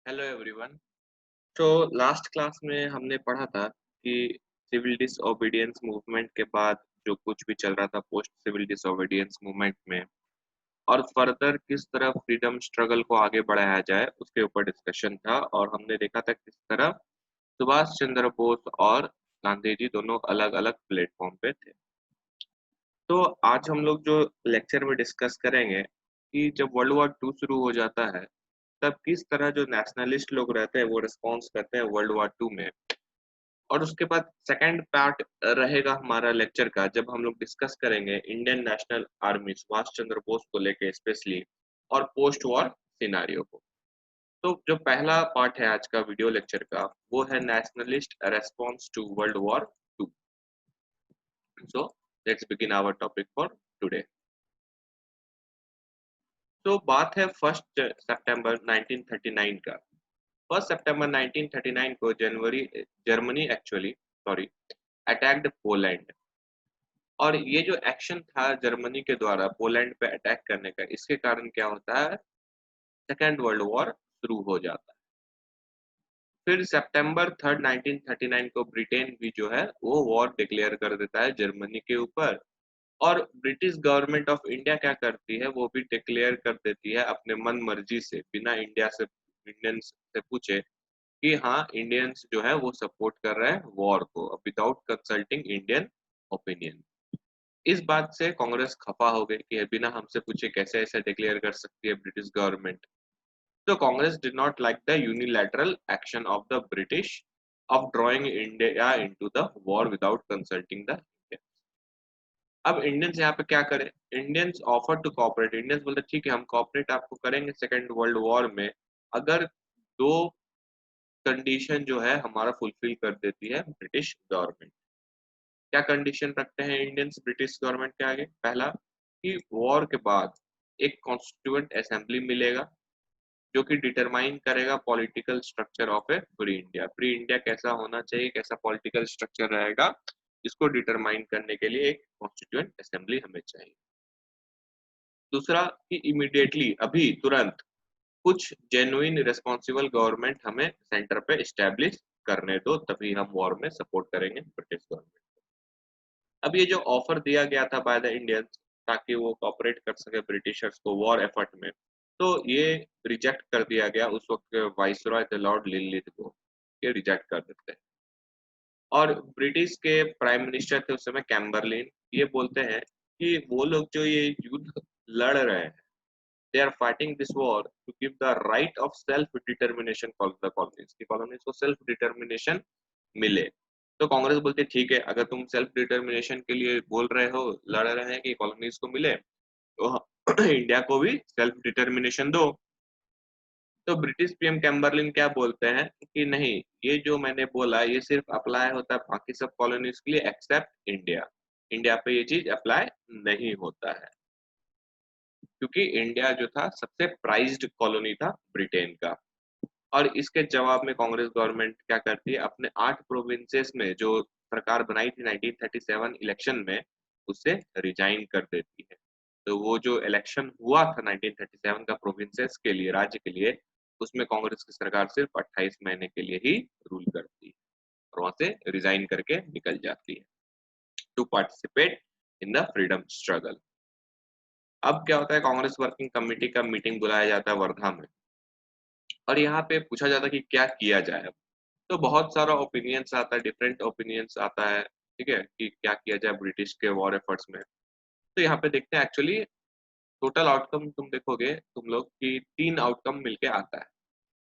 Hello everyone. तो last class में हमने पढ़ा था कि सिविल डिसओबीडियंस मूवमेंट के बाद जो कुछ भी चल रहा था पोस्ट सिविल डिसओबीडियंस मूवमेंट में और फर्दर किस तरह फ्रीडम स्ट्रगल को आगे बढ़ाया जाए उसके ऊपर डिस्कशन था। और हमने देखा था किस तरह सुभाष चंद्र बोस और गांधी जी दोनों अलग अलग प्लेटफॉर्म पे थे। तो आज हम लोग जो लेक्चर में डिस्कस करेंगे कि जब वर्ल्ड वॉर टू शुरू हो जाता है तब किस तरह जो नेशनलिस्ट लोग रहते हैं वो रिस्पॉन्स करते हैं वर्ल्ड वॉर टू में। और उसके बाद सेकंड पार्ट रहेगा हमारा लेक्चर का जब हम लोग डिस्कस करेंगे Indian national Army Subhash Chandra Bose को लेके स्पेशली और पोस्ट वॉर सिनारियो को। तो जो पहला पार्ट है आज का वीडियो लेक्चर का वो है nationalist response to world war two. So let's begin our topic for today. तो बात है 1 सितंबर 1939 का। 1 सितंबर 1939 को जर्मनी एक्चुअली अटैक्ड पोलैंड। और ये जो एक्शन था जर्मनी के द्वारा पोलैंड पे अटैक करने का इसके कारण क्या होता है सेकेंड वर्ल्ड वॉर शुरू हो जाता है। फिर सितंबर 3 1939 को ब्रिटेन भी जो है वो वॉर डिक्लेयर कर देता है जर्मनी के ऊपर। और ब्रिटिश गवर्नमेंट ऑफ इंडिया क्या करती है वो भी डिक्लेयर कर देती है अपने मन मर्जी से बिना इंडियंस से पूछे कि हाँ इंडियंस जो है वो सपोर्ट कर रहे हैं वॉर को विदाउट कंसल्टिंग इंडियन ओपिनियन। इस बात से कांग्रेस खफा हो गई कि बिना हमसे पूछे कैसे ऐसे डिक्लेयर कर सकती है ब्रिटिश गवर्नमेंट। तो Congress did not like the unilateral action of the British of drawing India into the war without consulting the Indian. अब इंडियंस यहाँ पे क्या करें, Indians offer to cooperate. Indians बोलते ठीक है हम कॉपरेट आपको करेंगे सेकेंड वर्ल्ड वॉर में अगर दो कंडीशन जो है हमारा फुलफिल कर देती है ब्रिटिश गवर्नमेंट। क्या कंडीशन रखते हैं इंडियंस ब्रिटिश गवर्नमेंट के आगे? पहला कि वॉर के बाद एक कॉन्स्टिट्यूएंट असेंबली मिलेगा जो कि डिटरमाइन करेगा political structure of A free India. Free India कैसा होना चाहिए, कैसा पॉलिटिकल स्ट्रक्चर रहेगा, इसको डिटरमाइन करने के लिए एक कॉन्स्टिट्यूएंट असेंबली हमें चाहिए। दूसरा कि इमीडिएटली अभी तुरंत कुछ जेन्युइन रिस्पॉन्सिबल गवर्नमेंट हमें सेंटर पे स्टैब्लिश करने दो तभी हम वॉर में सपोर्ट करेंगे ब्रिटिश गवर्नमेंट। अब ये जो ऑफर दिया गया था बाय द इंडियंस ताकि वो कॉपरेट कर सके ब्रिटिशर्स को वॉर एफर्ट में, तो ये रिजेक्ट कर दिया गया उस वक्त के वाइसरॉय थे लॉर्ड लिनलिथ को, ये रिजेक्ट कर देते हैं। और ब्रिटिश के प्राइम मिनिस्टर थे उस समय कैम्बरलिन, ये बोलते हैं कि वो लोग जो ये युद्ध लड़ रहे हैं they are fighting this war to give the right of self determination for the colonies की कॉलोनीज को सेल्फ डिटर्मिनेशन मिले। तो कांग्रेस बोलती है ठीक है अगर तुम सेल्फ डिटर्मिनेशन के लिए बोल रहे हो लड़ रहे हैं कि कॉलोनीज को मिले तो इंडिया को भी सेल्फ डिटर्मिनेशन दो। तो ब्रिटिश पीएम कैम्बरलिन क्या बोलते हैं कि नहीं, ये जो मैंने बोला ये सिर्फ अप्लाई होता है बाकी सब कॉलोनीज के लिए एक्सेप्ट इंडिया। इंडिया पे ये चीज अप्लाई नहीं होता है क्योंकि इंडिया जो था सबसे प्राइज्ड कॉलोनी था ब्रिटेन का। और इसके जवाब में कांग्रेस गवर्नमेंट क्या करती है अपने 8 प्रोविंसेस में जो सरकार बनाई थी 1937 इलेक्शन में उससे रिजाइन कर देती है। तो वो जो इलेक्शन हुआ था 1937 का प्रोविंसेस के लिए राज्य के लिए उसमें कांग्रेस की सरकार सिर्फ 28 महीने के लिए ही रूल करती है और वहां से रिजाइन करके निकल जाती है to participate in the freedom struggle. अब क्या होता है कांग्रेस वर्किंग कमेटी का मीटिंग बुलाया जाता है वर्धा में और यहाँ पे पूछा जाता है कि क्या किया जाए। तो बहुत सारा ओपिनियंस आता है, डिफरेंट ओपिनियंस आता है, ठीक है, कि क्या किया जाए ब्रिटिश के वॉर एफर्ट्स में। तो यहाँ पे देखते हैं एक्चुअली टोटल आउटकम तुम देखोगे तुम लोग कि 3 आउटकम मिलके आता है।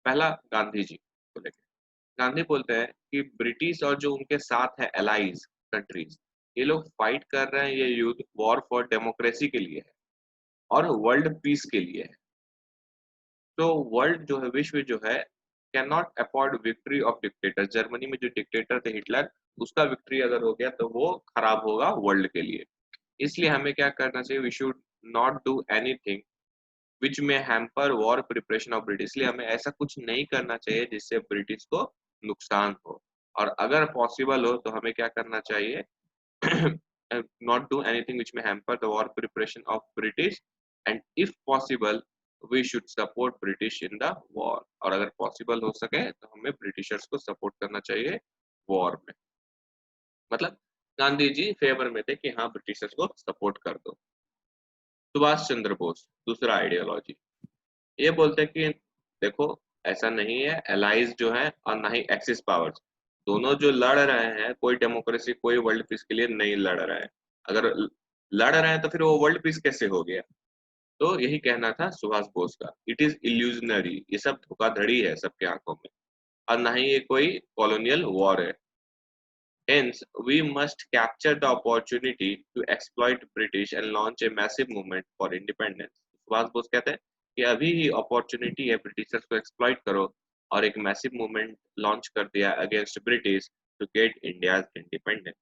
पहला गांधी जी को लेके गांधी बोलते हैं कि ब्रिटिश और जो उनके साथ है एलाइज कंट्रीज ये लोग फाइट कर रहे हैं ये युद्ध वॉर फॉर डेमोक्रेसी के लिए है और वर्ल्ड पीस के लिए है। तो वर्ल्ड जो है विश्व जो है can not afford victory of dictator. Germany में जो डिक्टेटर थे हिटलर उसका विक्ट्री अगर हो गया तो वो खराब होगा वर्ल्ड के लिए। इसलिए हमें क्या करना चाहिए, we should not do anything which में hamper war preparation of British. इसलिए हमें ऐसा कुछ नहीं करना चाहिए जिससे ब्रिटिश को नुकसान हो। और अगर पॉसिबल हो तो हमें क्या करना चाहिए नॉट डू एनीथिंग विच में hamper the war preparation of British and if possible we should support British in the war, और अगर पॉसिबल हो सके तो हमें ब्रिटिशर्स को सपोर्ट करना चाहिए वॉर में। मतलब गांधी जी फेवर में थे कि हाँ ब्रिटिशर्स को सपोर्ट कर दो। सुभाष चंद्र बोस दूसरा आइडियोलॉजी, ये बोलते हैं कि देखो ऐसा नहीं है, एलाइज जो है और ना ही एक्सिस पावर्स, दोनों जो लड़ रहे हैं, कोई डेमोक्रेसी कोई वर्ल्ड पीस के लिए नहीं लड़ रहा है। अगर लड़ रहे हैं तो फिर वो वर्ल्ड पीस कैसे हो गया? तो यही कहना था सुभाष बोस का, इट इज इल्यूजनरी, ये सब धोखाधड़ी है सबके आंखों में, और ना ही ये कोई कॉलोनियल वॉर है। Hence, we must capture the opportunity to exploit British and launch a massive movement for independence. Subhash Bose कहते हैं कि अभी ही अपॉर्चुनिटी है, ब्रिटिशर्स को एक्सप्लॉइट करो और एक मैसिव मूवमेंट लॉन्च कर दिया against British to get India's independence.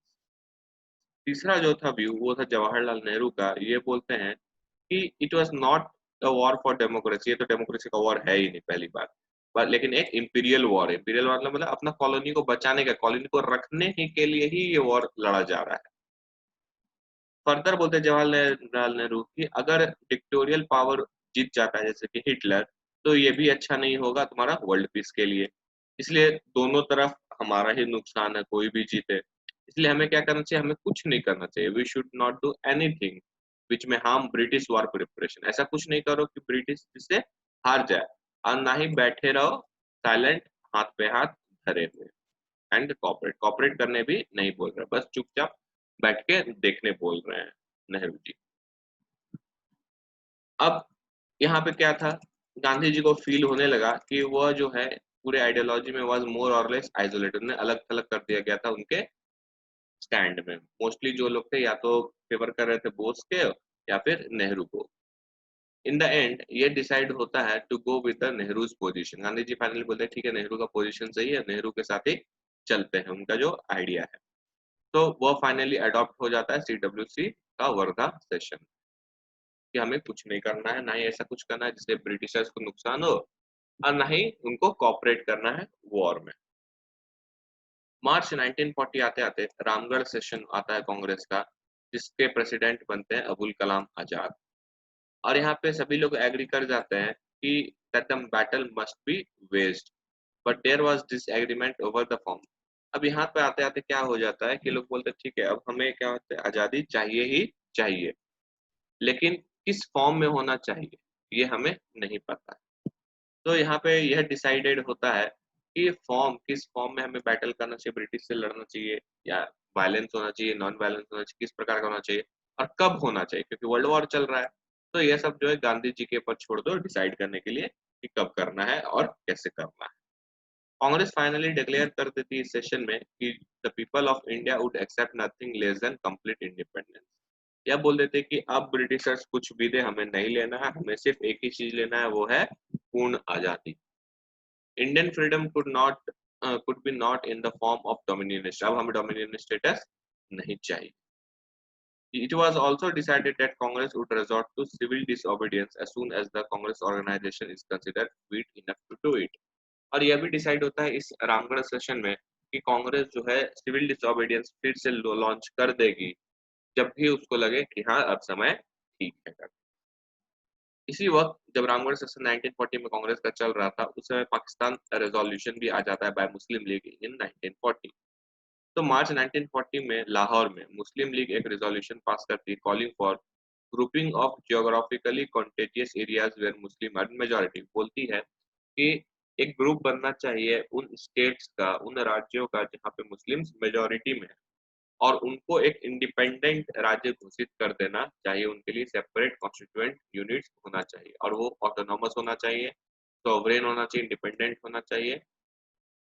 तीसरा जो था व्यू वो था जवाहरलाल नेहरू का, ये बोलते हैं कि it was not a war for democracy, ये तो डेमोक्रेसी का वॉर है ही नहीं पहली बात, लेकिन एक इंपीरियल वॉर है। इंपीरियल वॉर मतलब अपना कॉलोनी को बचाने का, कॉलोनी को रखने ही के लिए ही ये वॉर लड़ा जा रहा है। फर्दर बोलते हैं जवाहरलाल नेहरू कि अगर डिक्टोरियल पावर जीत जाता है जैसे कि हिटलर, तो ये भी अच्छा नहीं होगा तुम्हारा वर्ल्ड पीस के लिए। इसलिए दोनों तरफ हमारा ही नुकसान है, कोई भी जीते। इसलिए हमें क्या करना चाहिए? हमें कुछ नहीं करना चाहिए। We should not do anything which may harm British war preparation. ऐसा कुछ नहीं करो कि ब्रिटिश जिससे हार जाए, और ना ही बैठे रहो साइलेंट हाथ पे हाथ धरे हुए। एंड कॉपरेट कॉपरेट करने भी नहीं बोल रहे, बस चुपचाप बैठ के देखने बोल रहे हैं नेहरू जी। अब यहाँ पे क्या था, गांधी जी को फील होने लगा कि वह जो है पूरे आइडियोलॉजी में वाज मोर और लेस आइसोलेटेड, ने अलग थलग कर दिया गया था उनके स्टैंड में। मोस्टली जो लोग थे या तो फेवर कर रहे थे बोस के या फिर नेहरू को। इन द एंड ये डिसाइड होता है to go with the Nehru's position. Gandhi ji finally बोलते हैं ठीक है नेहरू का पोजीशन सही है, नेहरू के साथ ही चलते हैं, उनका जो आइडिया है। तो वह फाइनली अडॉप्ट हो जाता है सीडब्ल्यूसी का वर्धा सेशन, कि हमें कुछ नहीं करना है, ना ही ऐसा कुछ करना है जिससे ब्रिटिशर्स को नुकसान हो, और ना ही उनको कॉपरेट करना है वॉर में। मार्च 1940 आते आते रामगढ़ सेशन आता है कांग्रेस का, जिसके प्रेसिडेंट बनते हैं अबुल कलाम आजाद। और यहाँ पे सभी लोग एग्री कर जाते हैं कि that the battle must be waste, but there was disagreement over the form. अब यहाँ पे आते आते क्या हो जाता है कि लोग बोलते हैं ठीक है अब हमें क्या होता है, आजादी चाहिए ही चाहिए, लेकिन किस फॉर्म में होना चाहिए ये हमें नहीं पता। तो यहाँ पे यह डिसाइडेड होता है कि फॉर्म किस फॉर्म में हमें बैटल करना चाहिए, ब्रिटिश से लड़ना चाहिए या वायलेंस होना चाहिए, नॉन वायलेंस होना चाहिए, किस प्रकार का होना चाहिए और कब होना चाहिए, क्योंकि वर्ल्ड वॉर चल रहा है। तो ये सब जो है गांधी जी के ऊपर छोड़ दो डिसाइड करने के लिए कि कब करना है और कैसे करना है। कांग्रेस फाइनली डिक्लेयर कर देती है इस सेशन में कि the people of India would accept nothing less than complete independence. यह बोल देते कि अब ब्रिटिशर्स कुछ भी दे हमें नहीं लेना है, हमें सिर्फ एक ही चीज लेना है, वो है पूर्ण आजादी। Indian freedom could be not in the form of dominion, अब हमें डोमिनियन स्टेटस नहीं चाहिए। It was also decided that Congress would resort to civil disobedience as soon as the Congress organization is considered fit enough to do it. और यह भी decide होता है इस रामगढ़ सेशन में कि कांग्रेस जो है सिविल डिसोबीडियंस फिर से लॉन्च कर देगी जब भी उसको लगे कि हाँ अब समय ठीक है। इसी वक्त जब रामगढ़ सेशन 1940 में कांग्रेस का चल रहा था, उस समय पाकिस्तान रेजोल्यूशन भी आ जाता है बाय मुस्लिम लीग इन 1940। तो मार्च 1940 में लाहौर में मुस्लिम लीग एक रेजोल्यूशन पास करती है calling for grouping of geographically contagious areas where Muslim are majority. बोलती है कि एक ग्रुप बनना चाहिए उन स्टेट्स का, उन राज्यों का जहाँ पे मुस्लिम्स मेजॉरिटी में है, और उनको एक इंडिपेंडेंट राज्य घोषित कर देना चाहिए, उनके लिए सेपरेट कॉन्स्टिट्यूएंट यूनिट्स होना चाहिए, और वो ऑटोनोमस होना चाहिए, सॉवरेन होना चाहिए, इंडिपेंडेंट होना चाहिए।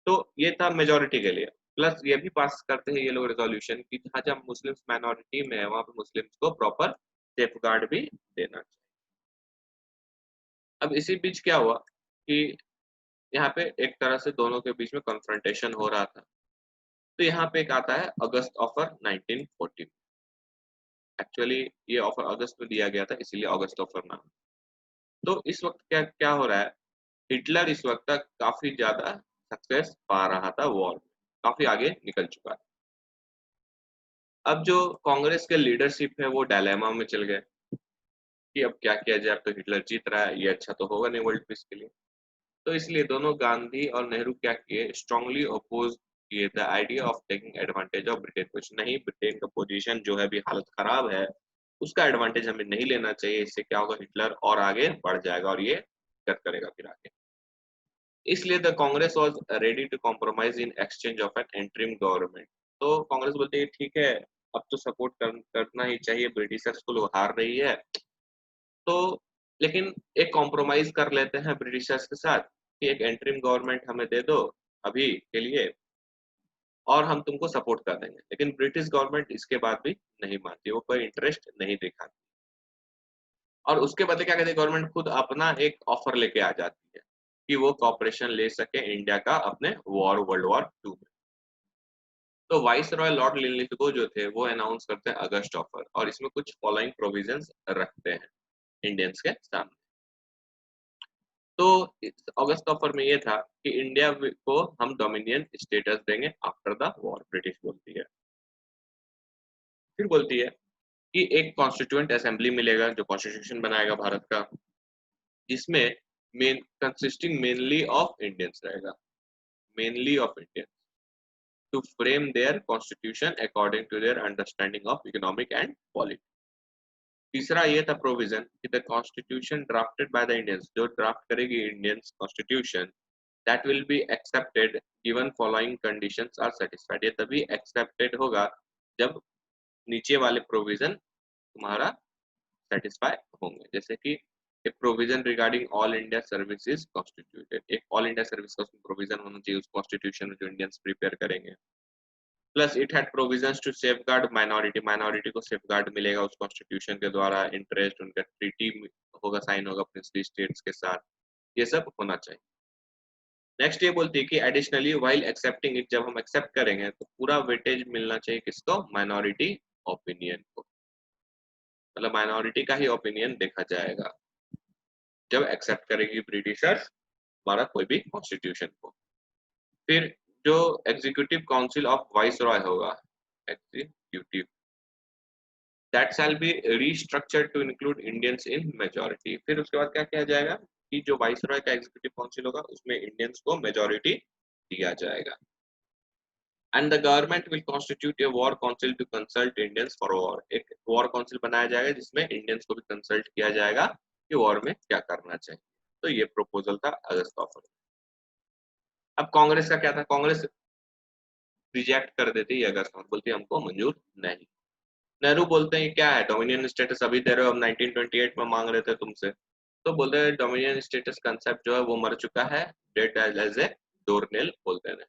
तो ये था मेजोरिटी के लिए। प्लस ये भी पास करते हैं ये लोग रेजोल्यूशन कि जहाँ जहाँ मुस्लिम माइनॉरिटी में है वहां पे मुस्लिम्स को प्रॉपर सेफ गार्ड भी देना चाहिए। अब इसी बीच क्या हुआ कि यहाँ पे एक तरह से दोनों के बीच में कन्फ्रंटेशन हो रहा था। तो यहाँ पे एक आता है अगस्त ऑफर 1940। एक्चुअली ये ऑफर अगस्त में दिया गया था इसीलिए अगस्त ऑफर नाम। तो इस वक्त क्या क्या हो रहा है, हिटलर इस वक्त तक काफी ज्यादा सक्सेस पा रहा था वॉर में, काफी आगे निकल चुका है। अब जो कांग्रेस के लीडरशिप है वो डायलेमा में चल गए। कि अब क्या किया जाए, अब तो हिटलर जीत रहा है, ये अच्छा तो होगा नहीं वर्ल्ड पीस के लिए। तो इसलिए दोनों गांधी और नेहरू क्या किए, स्ट्रांगली अपोज किए the idea of taking advantage of Britain. कुछ नहीं, ब्रिटेन का पोजीशन जो है अभी हालत खराब है, उसका एडवांटेज हमें नहीं लेना चाहिए। इससे क्या होगा, हिटलर और आगे बढ़ जाएगा और ये दिक्कत करेगा फिर आगे। इसलिए the Congress was ready to compromise in exchange of an interim government. तो कांग्रेस बोलती है ठीक है, अब तो सपोर्ट करना ही चाहिए, ब्रिटिशर्स को लोग हार रही है, तो लेकिन एक कॉम्प्रोमाइज कर लेते हैं ब्रिटिशर्स के साथ कि एक एंटरिम गवर्नमेंट हमें दे दो अभी के लिए, और हम तुमको सपोर्ट कर देंगे। लेकिन ब्रिटिश गवर्नमेंट इसके बाद भी नहीं मानती, वो कोई इंटरेस्ट नहीं दिखाती, और उसके बदले क्या कहती है, गवर्नमेंट खुद अपना एक ऑफर लेके आ जाती है कि वो कॉपरेशन ले सके इंडिया का अपने वर्ल्ड वॉर 2 में। तो वाइस रॉय लॉर्ड लिनलिथगो जो थे वो अनाउंस करते हैं अगस्त ऑफर, और इसमें कुछ फॉलोइंग प्रोविजंस रखते हैं इंडियंस के सामने। तो अगस्त ऑफर में ये था कि इंडिया को हम डोमिनियन स्टेटस देंगे आफ्टर द वॉर, ब्रिटिश बोलती है। फिर बोलती है कि एक कॉन्स्टिट्यूएंट असेंबली मिलेगा जो कॉन्स्टिट्यूशन बनाएगा भारत का, जिसमें main consisting mainly of Indians रहेगा, mainly of Indians, to frame their constitution according to their understanding of economic and politics. तीसरा ये था प्रोविजन कि the constitution drafted by the Indians, जो ड्राफ्ट करेगी Indians constitution, that will be accepted given following conditions are satisfied. ये तभी accepted होगा जब नीचे वाले प्रोविजन तुम्हारा सेटिस्फाई होंगे। जैसे कि एक provision regarding all India service is constituted, एक ऑल इंडिया सर्विस का प्रोविजन होना चाहिए उस कॉन्स्टिट्यूशन में जो इंडियंस प्रिपेयर करेंगे। Plus it had provisions to safeguard minority, minority को सेफगार्ड मिलेगा उस कॉन्स्टिट्यूशन के द्वारा, इंटरेस्ट उनका ट्रीटी होगा, साइन होगा प्रिंसली स्टेट्स के साथ, ये सब होना चाहिए। नेक्स्ट ये बोलती है कि एडिशनली व्हाइल एक्सेप्टिंग इट, जब हम एक्सेप्ट करेंगे तो पूरा वेटेज मिलना चाहिए किसको, माइनॉरिटी ओपिनियन को, मतलब माइनॉरिटी का ही ओपिनियन देखा जाएगा जब एक्सेप्ट करेगी ब्रिटिशर्स हमारा कोई भी कॉन्स्टिट्यूशन को। फिर जो executive council of viceroy होगा, executive, that shall be restructured to include Indians in majority. फिर उसके बाद क्या किया जाएगा कि जो वाइस रॉय का एग्जीक्यूटिव काउंसिल होगा उसमें इंडियंस को मेजॉरिटी दिया जाएगा। And the government will constitute a war council to consult Indians for war, एक वॉर काउंसिल बनाया जाएगा जिसमें इंडियंस को भी कंसल्ट किया जाएगा कि वॉर में क्या करना चाहिए। तो ये प्रपोजल था अगस्त ऑफर। अब कांग्रेस का क्या था, कांग्रेस रिजेक्ट कर देती है अगस्त ऑफर, बोलती है हमको मंजूर नहीं। नेहरू बोलते हैं क्या है, डोमिनियन स्टेटस अभी दे रहे हो, हम 1928 में मांग रहे थे तुमसे। तो बोलते हैं डोमिनियन स्टेटस कंसेप्ट जो है वो मर चुका है, डेड एज ए डोरनेल बोलते हैं।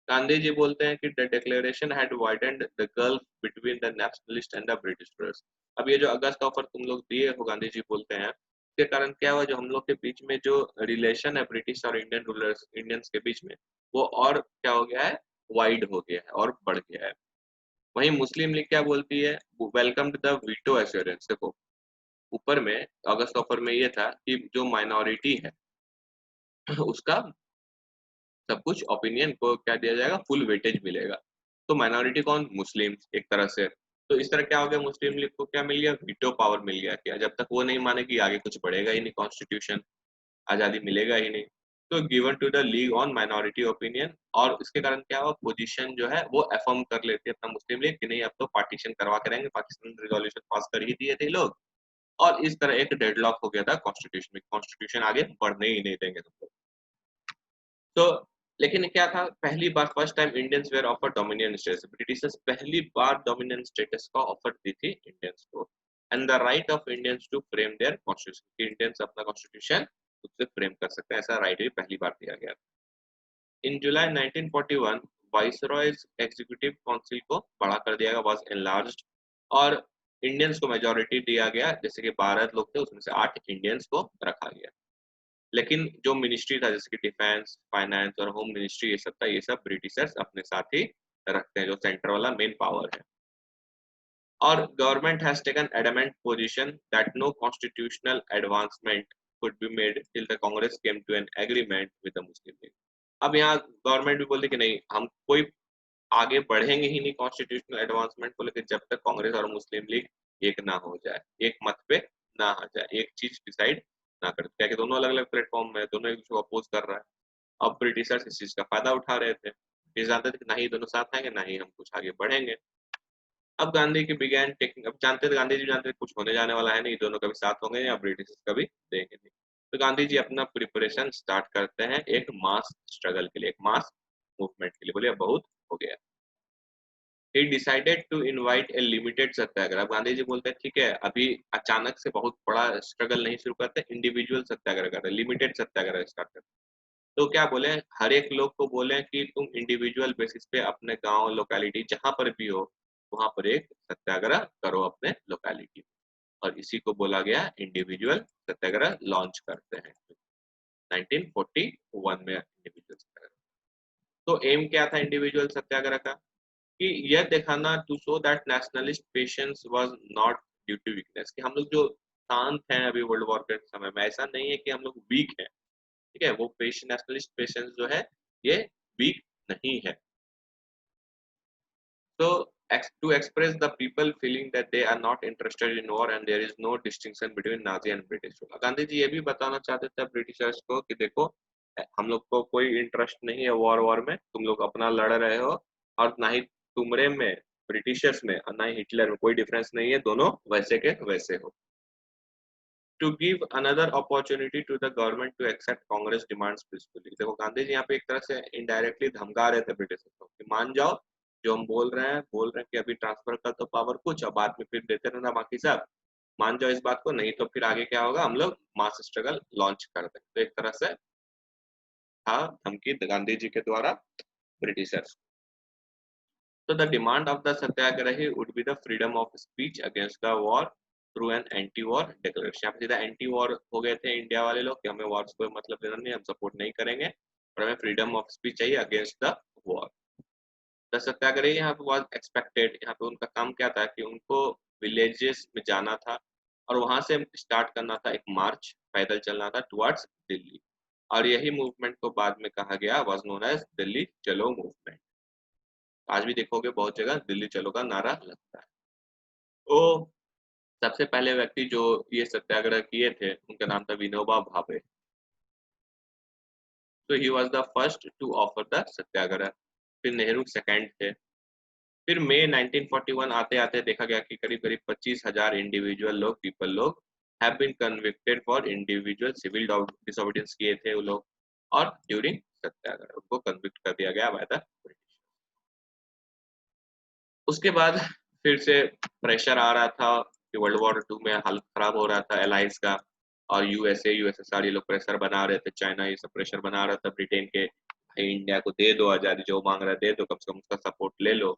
गांधी जी बोलते हैं कि the declaration had widened the gulf between the nationalist and the Britishers. अब ये जो अगस्त ऑफर तुम लोग दिए हो, गांधी जी बोलते हैं, इसके कारण क्या हुआ, जो हम लोग के बीच में जो रिलेशन है ब्रिटिश और इंडियन रूलर्स इंडियंस के बीच में, वो और क्या हो गया है, वाइड हो गया है और बढ़ गया है। वहीं मुस्लिम लीग क्या बोलती है, welcome to the veto assurance. देखो ऊपर में अगस्त ऑफर में ये था कि जो माइनॉरिटी है उसका सब कुछ ओपिनियन को क्या दिया जाएगा, फुल वेटेज मिलेगा। तो माइनॉरिटी कौन, मुस्लिम एक तरह से। तो इस तरह क्या हो गया, मुस्लिम लीग को क्या मिल गया, वीटो पावर मिल गया। क्या जब तक वो नहीं मानेगी आगे कुछ बढ़ेगा ही नहीं, कॉन्स्टिट्यूशन आजादी मिलेगा ही नहीं। तो given to the league on minority opinion, और इसके कारण क्या हुआ, पोजीशन जो है वो अफर्म कर लेती है अपना मुस्लिम लीग कि नहीं अब तो पार्टीशन करवा के रहेंगे, पाकिस्तान रिजोल्यूशन पास कर ही दिए थे लोग। और इस तरह एक डेडलॉक हो गया था कॉन्स्टिट्यूशन में, कॉन्स्टिट्यूशन आगे बढ़ने ही नहीं देंगे तुम लोग। तो लेकिन क्या था, पहली बार first time Indians were offer dominion status, Britishers पहली बार डोमिनियन स्टेटस का ऑफर दी थी इंडियंस को। And the right of Indians to frame their constitution, Indians अपना कॉन्स्टिट्यूशन खुद से फ्रेम कर सकते हैं, ऐसा राइट भी पहली बार दिया गया। इन जुलाई 1941 वाइसरॉयज एग्जीक्यूटिव काउंसिल को बड़ा कर दिया गया, वाज एनलार्ज्ड, और इंडियंस को मेजॉरिटी दिया गया, जैसे कि 12 लोग थे उसमें से 8 इंडियंस को रखा गया। लेकिन जो मिनिस्ट्री था जैसे कि डिफेंस, फाइनेंस और होम मिनिस्ट्री, ये सब था, ये सब ब्रिटिशर्स अपने साथ ही रखते हैं, जो सेंटर वाला मेन पावर है। और government has taken adamant position that no constitutional advancement could be made till the Congress came to an agreement with the Muslim League। अब यहाँ गवर्नमेंट भी बोलते कि नहीं हम कोई आगे बढ़ेंगे ही नहीं कॉन्स्टिट्यूशनल एडवांसमेंट को लेकर जब तक कांग्रेस और मुस्लिम लीग एक ना हो जाए, एक मत पे ना आ जाए, एक चीज डिसाइड ना कर, क्या कि दोनों अलग अलग प्लेटफॉर्म में, दोनों एक दूसरे को अपोज कर रहा है। अब ब्रिटिशर्स इस चीज का फायदा उठा रहे थे, ये जानते थे कि ना ही दोनों साथ आएंगे ना ही हम कुछ आगे बढ़ेंगे। अब गांधी की बिगैन टेकिंग, अब जानते थे, गांधी जी जानते थे कुछ होने जाने वाला है नहीं, दोनों कभी साथ होंगे या ब्रिटिश कभी देंगे नहीं। तो गांधी जी अपना प्रिपरेशन स्टार्ट करते हैं एक मास स्ट्रगल के लिए, एक मास मूवमेंट के लिए। बोलिए बहुत हो गया। he decided to invite a limited सत्याग्रह। अब गांधी जी बोलते हैं ठीक है, अभी अचानक से बहुत बड़ा स्ट्रगल नहीं शुरू करते, इंडिविजुअल सत्याग्रह करते, लिमिटेड सत्याग्रह स्टार्ट करते। तो क्या बोले, हर एक लोग को बोले कि तुम इंडिविजुअल बेसिस पे अपने गांव लोकेलिटी जहां पर भी हो वहां पर एक सत्याग्रह करो अपने लोकेलिटी, और इसी को बोला गया इंडिविजुअल सत्याग्रह लॉन्च करते हैं 1941 में इंडिविजुअल सत्याग्रह। तो एम क्या था इंडिविजुअल सत्याग्रह का, कि यह दिखाना to show that nationalist patience was not due to weakness, कि हम लोग जो शांत हैं अभी वर्ल्ड वॉर के समय में, ऐसा नहीं है कि हम लोग वीक हैं। ठीक है, वो नेशनलिस्ट पेशेंस जो है ये वीक नहीं है। तो to express the people feeling that they are not interested in war and there is no distinction between Nazi and British। Gandhi ji ये भी बताना चाहते थे ब्रिटिशर्स को कि देखो, हम लोग को कोई इंटरेस्ट नहीं है वॉर में, तुम लोग अपना लड़ रहे हो, और ना ही तुमरे में, ब्रिटिशर्स में और ना ही हिटलर में कोई डिफरेंस नहीं है, दोनों वैसे के वैसे हो। To give another opportunity to the government to accept Congress demands peacefully. देखो गांधी जी यहाँ पे एक तरह से इनडायरेक्टली धमका रहे थे ब्रिटिशर्स को कि मान जाओ, जो हम बोल रहे हैं कि अभी ट्रांसफर कर दो पावर कुछ, और बाद में फिर देते रहना बाकी सब, मान जाओ इस बात को, नहीं तो फिर आगे क्या होगा, हम लोग मास स्ट्रगल लॉन्च कर दें। तो एक तरह से था धमकी गांधी जी के द्वारा Britishers. So the demand of the satyagrahi would be the freedom of speech against the war through an anti-war declaration। यहाँ पे सीधा एंटी वॉर हो गए थे इंडिया वाले लोग कि हमें वॉर से कोई मतलब लेना नहीं, हम सपोर्ट नहीं करेंगे और हमें फ्रीडम ऑफ स्पीच चाहिए अगेंस्ट द वॉर। द सत्याग्रही यहाँ पे वाज एक्सपेक्टेड, यहाँ पे उनका काम क्या था कि उनको विलेजेस में जाना था और वहां से स्टार्ट करना था एक मार्च, पैदल चलना था टुवर्ड्स दिल्ली, और यही मूवमेंट को बाद में कहा गया वाज नोन एज दिल्ली चलो मूवमेंट। आज भी देखोगे बहुत जगह दिल्ली चलो का नारा लगता है। तो सबसे पहले व्यक्ति जो ये सत्याग्रह किए थे उनका नाम था विनोबा भावे। तो he was the first to offer the satyagraha. फिर नेहरू सेकंड थे। फिर मई 1941 आते आते देखा गया कि करीब करीब 25,000 इंडिविजुअल लोग, पीपल लोग have been convicted for individual civil disobedience किए थे वो लोग, और ड्यूरिंग सत्याग्रह उनको कन्विक्ट कर दिया गया बाय द ब्रिटिश। उसके बाद फिर से प्रेशर आ रहा था कि वर्ल्ड वॉर 2 में हालत खराब हो रहा था एलाइज का, और यूएसए यूएसएसआर ये लोग प्रेशर बना रहे थे, चाइना ये सब प्रेशर बना रहा था ब्रिटेन के, भाई इंडिया को दे दो आजादी, जो मांग रहा है दे दो, कम से कम उसका सपोर्ट ले लो।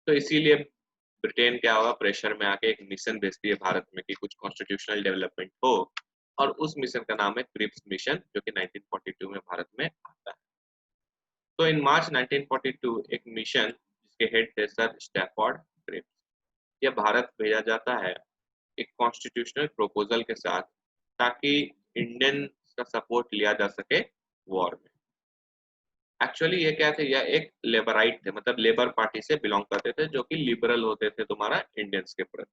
तो इसीलिए ब्रिटेन क्या होगा, प्रेशर में आके एक मिशन भेजती है भारत में कि कुछ कॉन्स्टिट्यूशनल डेवलपमेंट हो, और उस मिशन का नाम है क्रिप्स मिशन, जो कि 1942 में भारत में आता है। तो इन मार्च 1942 एक मिशन जिसके हेड थे सर स्टैफोर्ड क्रिप्स, यह भारत भेजा जाता है एक कॉन्स्टिट्यूशनल प्रपोजल के साथ, ताकि इंडियन का सपोर्ट लिया जा सके वॉर में। एक्चुअली ये क्या थे, यह एक लेबराइट थे, मतलब लेबर पार्टी से बिलोंग करते थे, जो कि लिबरल होते थे तुम्हारा इंडियंस के प्रति।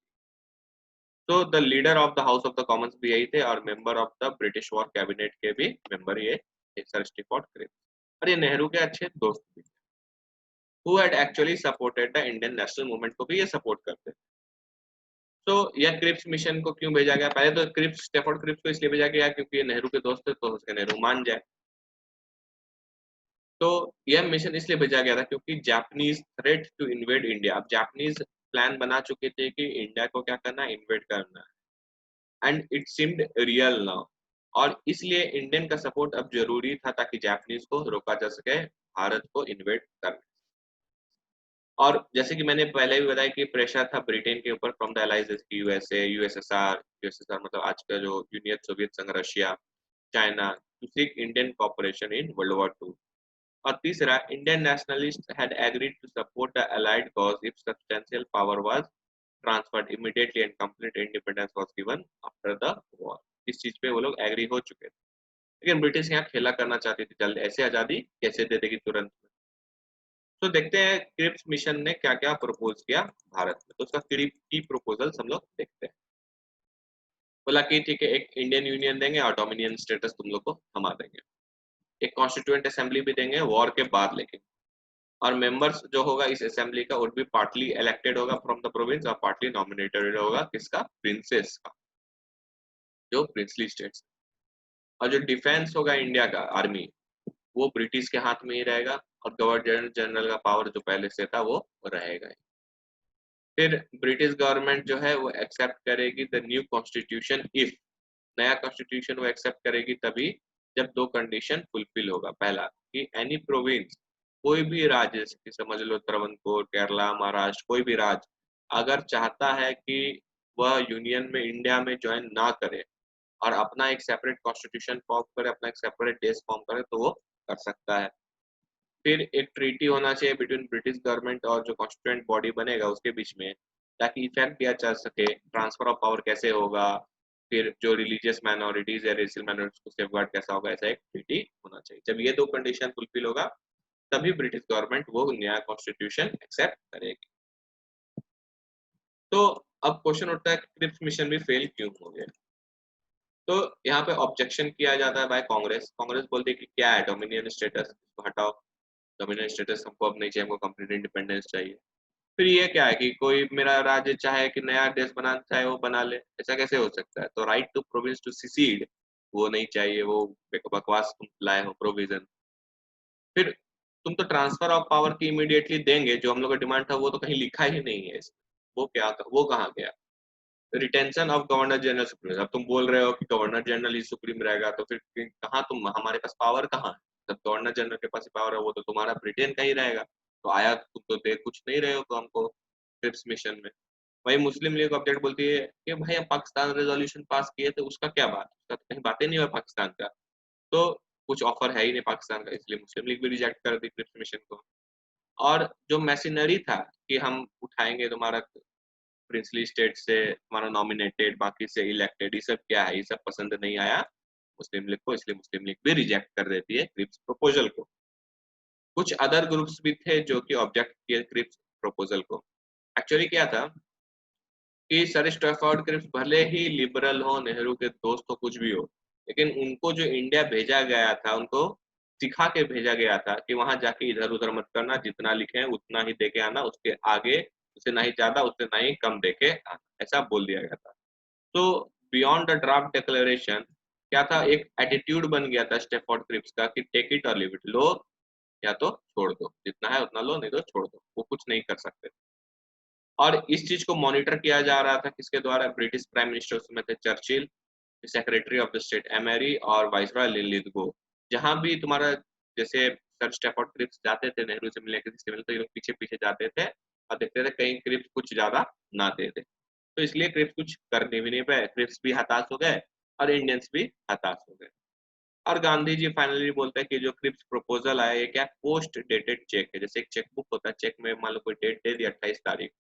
तो the leader of the house of the Commons भी यही थे, और member of the British war cabinet के भी मेंबर ये सर स्टैफोर्ड क्रिप्स, और ये नेहरू के अच्छे दोस्त भी थे, who had actually supported the Indian national movement को भी ये सपोर्ट करते थे। तो यह क्रिप्स मिशन को क्यों भेजा गया, पहले तो क्रिप्स स्टैफोर्ड क्रिप्स को इसलिए भेजा गया क्योंकि ये नेहरू के दोस्त थे, तो उसके नेहरू मान जाए। तो यह मिशन इसलिए भेजा गया था क्योंकि Japanese threat to invade India, अब जापानीज प्लान बना चुके थे कि इंडिया को क्या करना है, इन्वेड करना है, and it seemed real now, और इसलिए इंडियन का सपोर्ट अब जरूरी था ताकि जापानीज को रोका जा सके भारत को इन्वेड करने। और जैसे कि मैंने पहले भी बताया कि प्रेशर था ब्रिटेन के ऊपर from the allies USA USSR मतलब आज का जो यूनियन सोवियत संघ, Russia, China, to seek Indian cooperation in world war 2। और तीसरा, Indian nationalist had agreed to support the allied cause if substantial power was transferred immediately and complete independence was given after the war. इस चीज पे वो लोग agree हो चुके थे, लेकिन ब्रिटिश यहाँ खेला करना चाहती थी, जल्द ऐसे आजादी कैसे दे देगी तुरंत में। तो देखते हैं क्रिप्स मिशन ने क्या क्या प्रपोज किया भारत में, तो उसका की प्रपोजल हम लोग देखते हैं। बोला कि ठीक है एक इंडियन यूनियन देंगे और डोमिनियन स्टेटस तुम लोग को थमा देंगे, एक कॉन्स्टिट्यूएंट असेंबली भी देंगे वॉर के बाद, लेकिन और मेंबर्स जो होगा इस असेंबली का वुड बी पार्टली इलेक्टेड होगा फ्रॉम द प्रोविंस और पार्टली नॉमिनेटेड होगा किसका, प्रिंसेस का, जो प्रिंसली स्टेट्स। और जो डिफेंस होगा इंडिया का आर्मी वो ब्रिटिश के हाथ में ही रहेगा और गवर्नर जनरल का पावर जो पहले से था वो रहेगा ही। फिर ब्रिटिश गवर्नमेंट जो है वो एक्सेप्ट करेगी द न्यू कॉन्स्टिट्यूशन इफ, नया कॉन्स्टिट्यूशन वो एक्सेप्ट करेगी तभी जब दो कंडीशन फुलफिल होगा। पहला कि एनी प्रोविंस, कोई भी राज्य जैसे कि समझ लो त्रावणकोर, केरला, महाराष्ट्र, कोई भी राज्य अगर चाहता है कि वह यूनियन में इंडिया में ज्वाइन ना करे और अपना एक सेपरेट कॉन्स्टिट्यूशन फॉर्म करे, अपना एक सेपरेट देश फॉर्म करे तो वो कर सकता है। फिर एक ट्रीटी होना चाहिए बिटवीन ब्रिटिश गवर्नमेंट और जो कॉन्स्टिट्यूएंट बॉडी बनेगा उसके बीच में, ताकि इफेक्ट दिया जा सके ट्रांसफर ऑफ पावर कैसे होगा, फिर जो रिलीजियस माइनॉरिटीज या रेशियल माइनॉरिटीज को सेफगार्ड कैसा होगा, ऐसा एक ट्रीटी होना चाहिए। जब ये दो कंडीशन फुलफिल होगा तभी ब्रिटिश गवर्नमेंट वो नया कॉन्स्टिट्यूशन एक्सेप्ट करेगी। तो अब क्वेश्चन उठता है क्रिप्स मिशन भी फेल क्यों हो गया। तो यहाँ पे ऑब्जेक्शन किया जाता है बाय कांग्रेस। कांग्रेस बोलती है कि क्या है डोमिनियन स्टेटस, इसको हटाओ, डोमिनियन स्टेटस हमको अब नहीं चाहिए, हमको कंप्लीट इंडिपेंडेंस चाहिए। फिर ये क्या है कि कोई मेरा राज्य चाहे कि नया देश बनाना चाहे वो बना ले, ऐसा कैसे हो सकता है। तो right to province to secede वो नहीं चाहिए, वो बकवास तुम लाए हो प्रोविजन। फिर तुम तो ट्रांसफर ऑफ पावर की इमीडिएटली देंगे, जो हम लोग का डिमांड था वो तो कहीं लिखा ही नहीं है इसमें। वो क्या, वो कहाँ गया। Retention of governor general supreme, अब तुम बोल रहे हो कि गवर्नर जनरल ही सुप्रीम रहेगा, तो फिर कहाँ तुम, हमारे पास पावर कहाँ है। जब गवर्नर जनरल के पास पावर है वो तो तुम्हारा ब्रिटेन का ही रहेगा। तो आया तुम तो दे कुछ नहीं रहे हो तो हमको ट्रिप्स मिशन में। वही मुस्लिम लीग ऑब्जेक्ट बोलती है कि भाई हम पाकिस्तान रेजोल्यूशन पास किए थे, उसका क्या बात, उसका तो कहीं बातें नहीं हुआ पाकिस्तान का, तो कुछ ऑफर है ही नहीं पाकिस्तान का, इसलिए मुस्लिम लीग भी रिजेक्ट कर दी ट्रिप्स मिशन को। और जो मैसिनरी था कि हम उठाएंगे तुम्हारा प्रिंसली स्टेट से तुम्हारा नॉमिनेटेड, बाकी से इलेक्टेड, ये सब क्या है, ये सब पसंद नहीं आया मुस्लिम लीग को, इसलिए मुस्लिम लीग भी रिजेक्ट कर देती है क्रिप्स प्रपोजल को। कुछ अदर ग्रुप्स भी थे जो कि ऑब्जेक्ट किए क्रिप्स प्रपोजल को। एक्चुअली क्या था कि सर स्टैफोर्ड क्रिप्स भले ही लिबरल हो, नेहरू के दोस्त हो, कुछ भी हो, लेकिन उनको जो इंडिया भेजा गया था उनको सिखा के भेजा गया था कि वहां जाके इधर उधर मत करना, जितना लिखे उतना ही देके आना, उसके आगे उससे ना ही ज्यादा उससे ना ही कम देके आना, ऐसा बोल दिया गया था। तो बियॉन्ड द ड्राफ्ट डिक्लेरेशन क्या था, एक एटीट्यूड बन गया था स्टेफोर्ड क्रिप्स का कि टेक इट और लिव इट, लो या तो छोड़ दो, जितना है उतना लो, नहीं तो छोड़ दो, वो कुछ नहीं कर सकते। और इस चीज को मॉनिटर किया जा रहा था किसके द्वारा, ब्रिटिश प्राइम मिनिस्टर उसमें थे Churchill, secretary of the state Amery और वाइसरॉय लिलिथगो। जहां भी तुम्हारा जैसे सर स्टेफोर्ड क्रिप्स जाते थे नेहरू से मिलने, किसी से मिलने, तो ये लोग पीछे पीछे जाते थे और देखते थे कहीं क्रिप्स कुछ ज्यादा ना दे दे, तो इसलिए क्रिप्स कुछ करने भी नहीं पाए, क्रिप्स भी हताश हो गए और इंडियंस भी हताश हो गए। और गांधी जी फाइनली बोलते हैं कि जो क्रिप्स प्रपोजल आया ये क्या, पोस्ट डेटेड चेक है। जैसे एक चेक बुक होता है, चेक में मान लो कोई डेट दे दी 28 तारीख,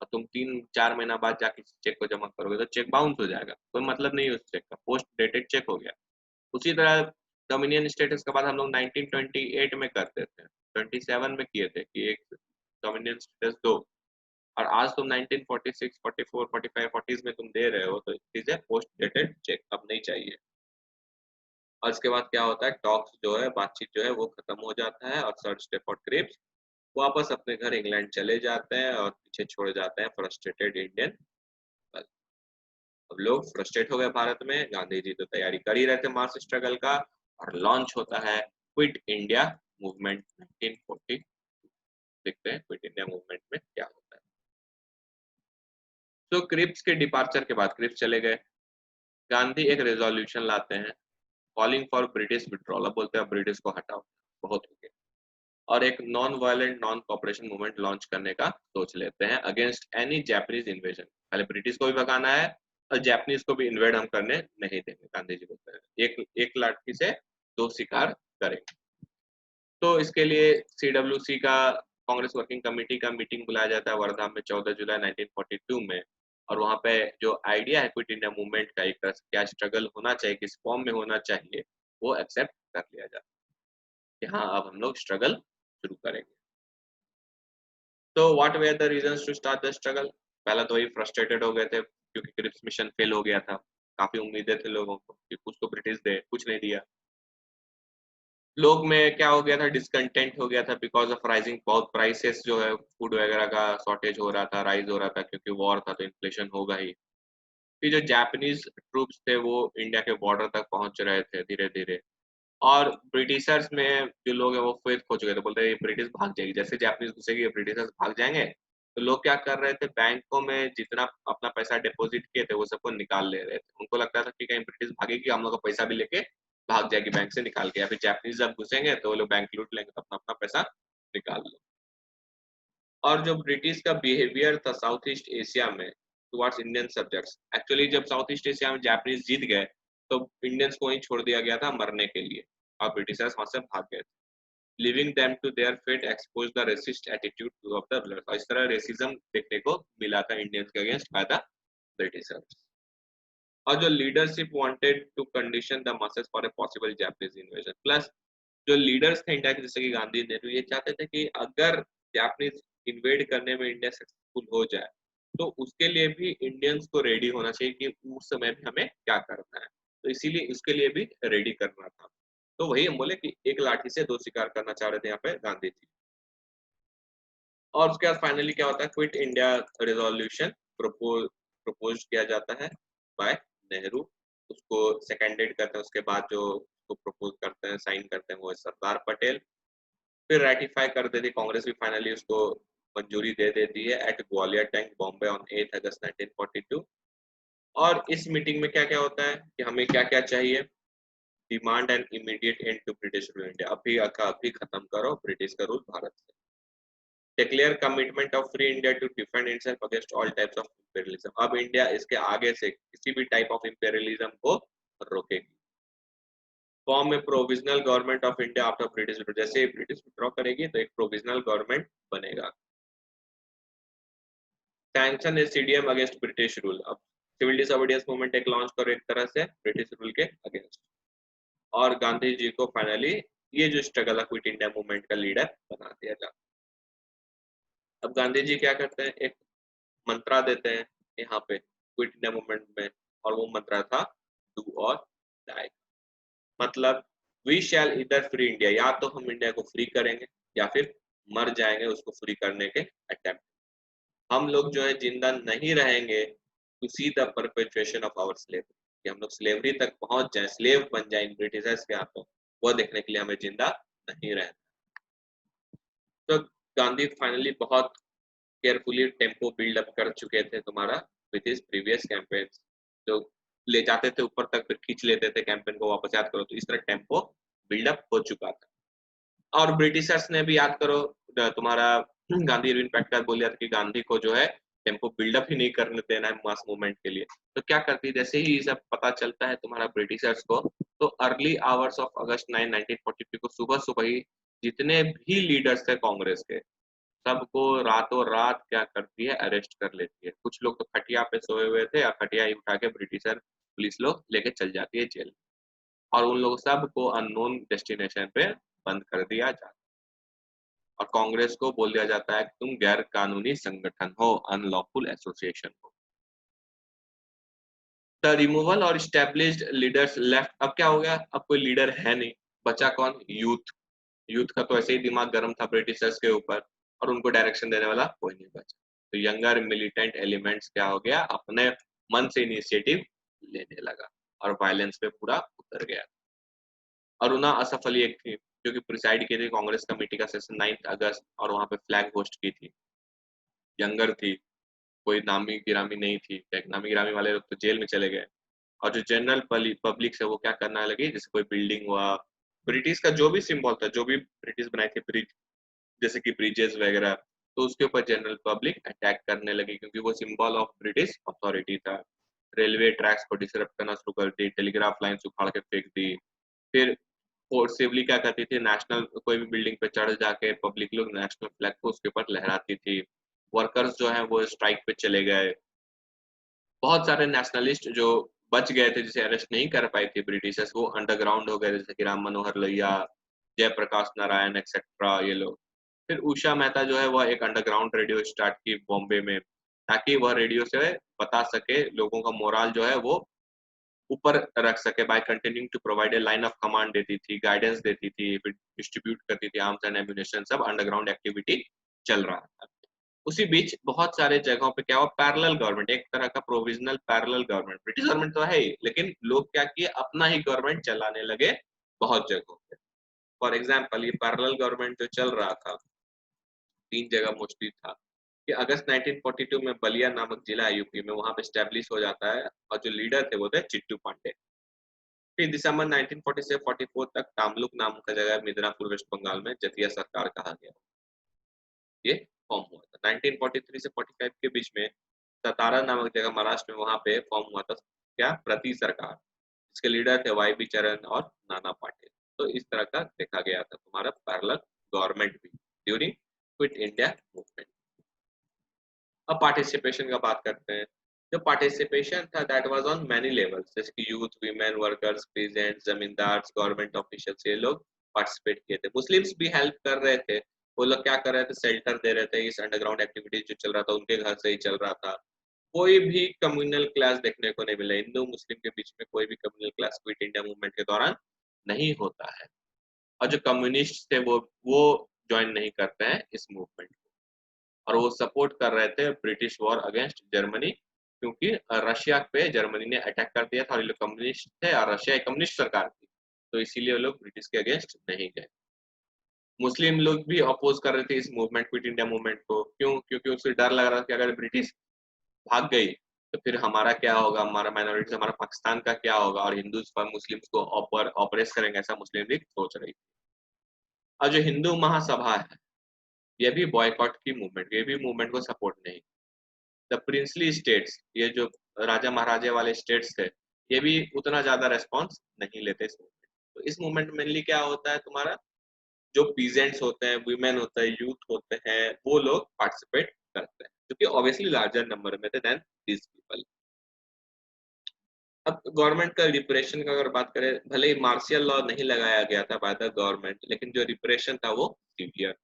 और तुम 3-4 महीना बाद जाके चेक को जमा करोगे तो चेक बाउंस हो जाएगा, कोई मतलब नहीं है उस चेक का, पोस्ट डेटेड चेक हो गया। उसी तरह डोमिनियन स्टेटस के बाद हम लोग 1928 में करते थे, 27 में किए थे कि एक डोमिनियन स्टेटस दो, और आज तुम 1946, 44, 45, 40 में तुम दे रहे हो, तो it is a post dated cheque, अब नहीं चाहिए। और इसके बाद क्या होता है, टॉक्स जो है, बातचीत जो है वो खत्म हो जाता है और सर स्टेफोर्ड क्रिप्स वापस अपने घर इंग्लैंड चले जाते हैं और पीछे छोड़ जाते हैं फ्रस्ट्रेटेड इंडियन। अब लोग फ्रस्ट्रेट हो गए भारत में, गांधी जी तो तैयारी कर ही रहे थे मार्च स्ट्रगल का, और लॉन्च होता है क्विट इंडिया मूवमेंट 1940। देखते हैं क्विट इंडिया मूवमेंट में क्या होता है। तो क्रिप्स के डिपार्चर के बाद क्रिप्स चले गए, गांधी एक रेजोल्यूशन लाते हैं कॉलिंग फॉर ब्रिटिश विड्रॉल, अब बोलते हैं ब्रिटिश को हटाओ, बहुत हो गया, और एक non violent non cooperation movement launch करने का सोच लेते हैं अगेंस्ट एनी जापानीज इन्वेजन। पहले ब्रिटिश को भी भगाना है और जापानीज को भी इन्वेड हम करने नहीं देंगे, गांधी जी बोलते हैं एक एक लाठी से दो शिकार करेंगे। तो इसके लिए CWC का, कांग्रेस वर्किंग कमेटी का मीटिंग बुलाया जाता है वर्धा में 14 जुलाई 1942 में, और वहां पे जो आइडिया है क्विट इंडिया मूवमेंट का, एक तरह से क्या स्ट्रगल होना चाहिए, किस फॉर्म में होना चाहिए, वो एक्सेप्ट कर लिया जाता है कि हाँ अब हम लोग स्ट्रगल शुरू करेंगे। तो what were the reasons to start the struggle, पहला तो वही फ्रस्ट्रेटेड हो गए थे क्योंकि क्रिप्स मिशन फेल हो गया था, काफी उम्मीदें थे लोगों को कि कुछ तो ब्रिटिश दे, कुछ नहीं दिया। लोग में क्या हो गया था, डिसकंटेंट हो गया था बिकॉज ऑफ राइजिंग बहुत प्राइसेस जो है फूड वगैरह का शॉर्टेज हो रहा था, राइज हो रहा था क्योंकि वॉर था तो इन्फ्लेशन होगा ही। फिर जो जापानीज ट्रूप्स थे वो इंडिया के बॉर्डर तक पहुंच रहे थे धीरे धीरे, और ब्रिटिशर्स में जो लोग हैं वो फेथ खो चुके थे, बोलते ये ब्रिटिश भाग जाएगी, जैसे जापानीज घुसेगी ब्रिटिशर्स भाग जाएंगे। तो लोग क्या कर रहे थे, बैंकों में जितना अपना पैसा डिपॉजिट किए थे वो सबको निकाल ले रहे थे। उनको लगता था कि कहीं ब्रिटिश भागेगी, हम लोग का पैसा भी लेके भाग जाएगी बैंक से निकाल के, या फिर जापानीज जब घुसेंगे तो वो लोग बैंक लूट लेंगे तो अपना अपना पैसा निकाल लो। और जो ब्रिटिश का बिहेवियर था साउथ ईस्ट एशिया में टुवर्ड्स इंडियन सब्जेक्ट्स, एक्चुअली जब साउथ ईस्ट एशिया में जापानीज जीत गए तो इंडियंस को वहीं छोड़ दिया गया था मरने के लिए, और ब्रिटिशर्स वहां से भाग गए थे। Leaving them to their fate expose the racist attitude of the blood. इस तरह रेसिज्म देखने को मिला था इंडियंस के अगेंस्ट बाय द ब्रिटिशर्स। और जो leadership wanted to condition the masses for a possible Japanese invasion, plus जो लीडर्स थे इंडिया के जैसे कि गांधी नेहरू, ये चाहते थे कि अगर जापानीज इन्वेड करने में इंडिया सक्सेसफुल हो जाए तो उसके लिए भी इंडियंस को रेडी होना चाहिए कि उस समय भी हमें क्या करना है, तो इसीलिए उसके लिए भी रेडी करना था। तो वही हम बोले कि एक लाठी से दो शिकार करना चाह रहे थे यहाँ पे गांधी जी। और उसके बाद फाइनली क्या होता है, क्विट इंडिया रेजोल्यूशन प्रपोज किया जाता है बाय नेहरू। उसको सेकेंडेड करते हैं, उसके बाद जो उसको प्रपोज करते हैं साइन करते हैं वो है सरदार पटेल। फिर रेटिफाई कर देती कांग्रेस भी, फाइनली उसको मंजूरी दे देती है at Gwalior tank Bombay on 8 August 1942। और इस मीटिंग में क्या क्या होता है कि हमें क्या क्या चाहिए, demand and immediate end to British rule India, अभी का अभी खत्म करो ब्रिटिश का रूल भारत से। Declare commitment of free India to defend itself against all types of imperialism, अब इंडिया इसके आगे से किसी भी टाइप ऑफ इंपीरियलिज्म को रोकेगी। Form a provisional government of India after British, जैसे ब्रिटिश विड्रॉ करेगी तो एक प्रोविजनल गवर्नमेंट बनेगा। Sanction a CDM against British rule, अब सिविल डिसोबीडियंस मूवमेंट एक लॉन्च करो एक तरह से ब्रिटिश रूल के अगेंस्ट। और गांधी जी को फाइनली ये जो स्ट्रगल है क्विट इंडिया मूवमेंट का लीडर बना दिया जाता। अब गांधी जी क्या करते हैं, एक मंत्रा देते हैं यहाँ पे क्विट इंडिया मूवमेंट में, और वो मंत्रा था डू और डाई। मतलब वी शैल इधर फ्री इंडिया, या तो हम इंडिया को फ्री करेंगे या फिर मर जाएंगे उसको फ्री करने के अटेम्प्ट। हम लोग जो है जिंदा नहीं रहेंगे to see the perpetuation of our slavery, कि हम लोग स्लेवरी तक पहुंच जाए, स्लेव बन जाए ब्रिटिशर्स के हाथों, वो देखने के लिए हमें जिंदा नहीं रहना। तो गांधी फाइनली बहुत केयरफुली टेम्पो बिल्ड अप कर चुके थे तुम्हारा विद हिज प्रीवियस कैंपेन, जो ले जाते थे ऊपर तक फिर खींच लेते थे कैंपेन को वापस, याद करो तो इस तरह टेम्पो बिल्डअप हो चुका था। और ब्रिटिशर्स ने भी याद करो तुम्हारा गांधी इरविन पैक्ट बोल दिया था कि गांधी को जो है टेम्पो बिल्डअप ही नहीं करने देना है मास मूवमेंट के लिए। तो क्या करती, जैसे ही ये सब पता चलता है तुम्हारा ब्रिटिशर्स को, तो अर्ली आवर्स ऑफ अगस्त 9 1942 को सुबह सुबह ही जितने भी लीडर्स थे कांग्रेस के सबको रातों रात क्या करती है, अरेस्ट कर लेती है। कुछ लोग तो खटिया पे सोए हुए थे या खटिया ही उठा के ब्रिटिशर पुलिस लोग लेके चल जाती है जेल, और उन लोग सबको अननोन डेस्टिनेशन पे बंद कर दिया जाता है। और कांग्रेस को बोल दिया जाता है कि तुम गैर कानूनी संगठन हो, अनलॉफुल एसोसिएशन हो। द रिमूवल और स्टैब्लिश्ड लीडर्स लेफ्ट, अब क्या हो गया, अब कोई लीडर है नहीं, बचा कौन, यूथ। यूथ का तो ऐसे ही दिमाग गर्म था ब्रिटिशर्स के ऊपर, और उनको डायरेक्शन देने वाला कोई नहीं बचा। तो यंगर मिलिटेंट एलिमेंट्स क्या हो गया, अपने मन से इनिशिएटिव लेने लगा और वायलेंस पे पूरा उतर गया। अरुणा असफली एक थी जो कि प्रिसाइड की थी कांग्रेस कमेटी का सेशन 9 अगस्त, और वहां पे फ्लैग होस्ट की थी। यंगर थी, कोई नामी गिरामी नहीं थी, नामी गिरामी वाले लोग तो जेल में चले गए। और जो जनरल पब्लिक से वो क्या करना लगी, जैसे कोई बिल्डिंग हुआ, ब्रिटिश का जो भी सिंबल था, जो भी ब्रिटिश बनाए थे ब्रिज, जैसे कि ब्रिजेस वगैरह, तो उसके ऊपर जनरल पब्लिक अटैक करने लगी क्योंकि वो सिंबल ऑफ ब्रिटिश अथॉरिटी था। रेलवे ट्रैक्स को डिसरप्ट करना शुरू कर दी, टेलीग्राफ लाइन्स उखाड़ के फेंक दी। फिर फोर्सिवली क्या करती थी, नेशनल कोई भी बिल्डिंग पे चढ़ जाके पब्लिक लोग नेशनल फ्लैग को उसके ऊपर लहराती थी। वर्कर्स जो है वो स्ट्राइक पे चले गए। बहुत सारे नेशनलिस्ट जो बच गए थे, जिसे अरेस्ट नहीं कर पाई थी ब्रिटिशर्स, वो अंडरग्राउंड हो गए, जैसे कि राम मनोहर लोहिया, जयप्रकाश नारायण एक्सेट्रा ये लोग। फिर उषा मेहता जो है वह एक अंडरग्राउंड रेडियो स्टार्ट की बॉम्बे में, ताकि वह रेडियो से बता सके लोगों का मोराल जो है वो ऊपर रख सके by continuing to provide a line of command देती थी, गाइडेंस देती थी, फिर डिस्ट्रीब्यूट करती थी आर्म्स एंड एम्यूनिशन, सब अंडरग्राउंड एक्टिविटी चल रहा था। उसी बीच बहुत सारे जगहों पे क्या हुआ, पैरेलल गवर्नमेंट, एक तरह का provisional parallel government, British government तो है ही, लेकिन लोग क्या किए, अपना ही गवर्नमेंट चलाने लगे बहुत जगहों पे। फॉर एग्जाम्पल ये पैरेलल गवर्नमेंट जो चल रहा था, 3 जगह मोस्टली था, कि अगस्त 1942 में बलिया नामक जिला है यूपी में, वहां पे स्टैब्लिश हो जाता है, और जो लीडर थे वो थे चिट्टू पांडे। फिर दिसंबर 1940 से 44 तक तामलुक नाम का जगह है मिदनापुर वेस्ट बंगाल में, जतिया सरकार कहा गया, ये फॉर्म हुआ था। 1943 से 45 के बीच में सतारा नामक जगह महाराष्ट्र में, वहां पे फॉर्म हुआ था क्या, प्रति सरकार, इसके लीडर थे वाई बी चरण और नाना पाटेल। तो इस तरह का देखा गया था तुम्हारा पैरेलल गवर्नमेंट भी ड्यूरिंग क्विट इंडिया मूवमेंट। अब पार्टिसिपेशन का बात करते हैं। जो पार्टिसिपेशन था that was on many levels, जैसे कि यूथ, वीमेन, वर्कर्स, पीजेंट्स, जमींदार, गवर्नमेंट ऑफिशियल्स, ये लोग पार्टिसिपेट किए थे। मुस्लिम्स भी हेल्प कर रहे थे, वो लोग क्या कर रहे थे, शेल्टर दे रहे थे, इस अंडरग्राउंड एक्टिविटीज जो चल रहा था उनके घर से ही चल रहा था। कोई भी कम्युनल क्लास देखने को नहीं मिला, हिंदू मुस्लिम के बीच में कोई भी communal class quit India movement के दौरान नहीं होता है। और जो कम्युनिस्ट थे वो ज्वाइन नहीं करते हैं इस मूवमेंट को, और वो सपोर्ट कर रहे थे ब्रिटिश वॉर अगेंस्ट जर्मनी, क्योंकि रशिया पे जर्मनी ने अटैक कर दिया था और ये लोग कम्युनिस्ट थे और रशिया एक कम्युनिस्ट सरकार थी, तो इसीलिए वो लोग ब्रिटिश के अगेंस्ट नहीं गए। मुस्लिम लोग भी अपोज कर रहे थे इस मूवमेंट, क्विट इंडिया मूवमेंट को, क्यों, क्योंकि उससे डर लग रहा था कि अगर ब्रिटिश भाग गई तो फिर हमारा क्या होगा, हमारा माइनॉरिटीज, हमारा पाकिस्तान का क्या होगा, और हिंदूज पर मुस्लिम्स को ऑपरेस करेंगे, ऐसा मुस्लिम लीग सोच रही थी। और जो हिंदू महासभा है, ये भी बॉयकॉट की मूवमेंट, ये भी मूवमेंट को सपोर्ट नहीं। द प्रिंसली स्टेट्स, ये जो राजा महाराजे वाले स्टेट्स थे, ये भी उतना ज्यादा रेस्पॉन्स नहीं लेते इस मूवमेंट। तो इस मूवमेंट मेनली क्या होता है तुम्हारा, जो पीजेंट्स होते हैं, वुमेन होता है, यूथ होते हैं, वो लोग पार्टिसिपेट करते हैं, क्योंकि ऑब्वियसली लार्जर नंबर में थे देन दिस पीपल। अब गवर्नमेंट का रिप्रेशन का अगर बात करें, भले ही मार्शियल लॉ नहीं लगाया गया था बाय द गवर्नमेंट, लेकिन जो रिप्रेशन था वो सीवियर।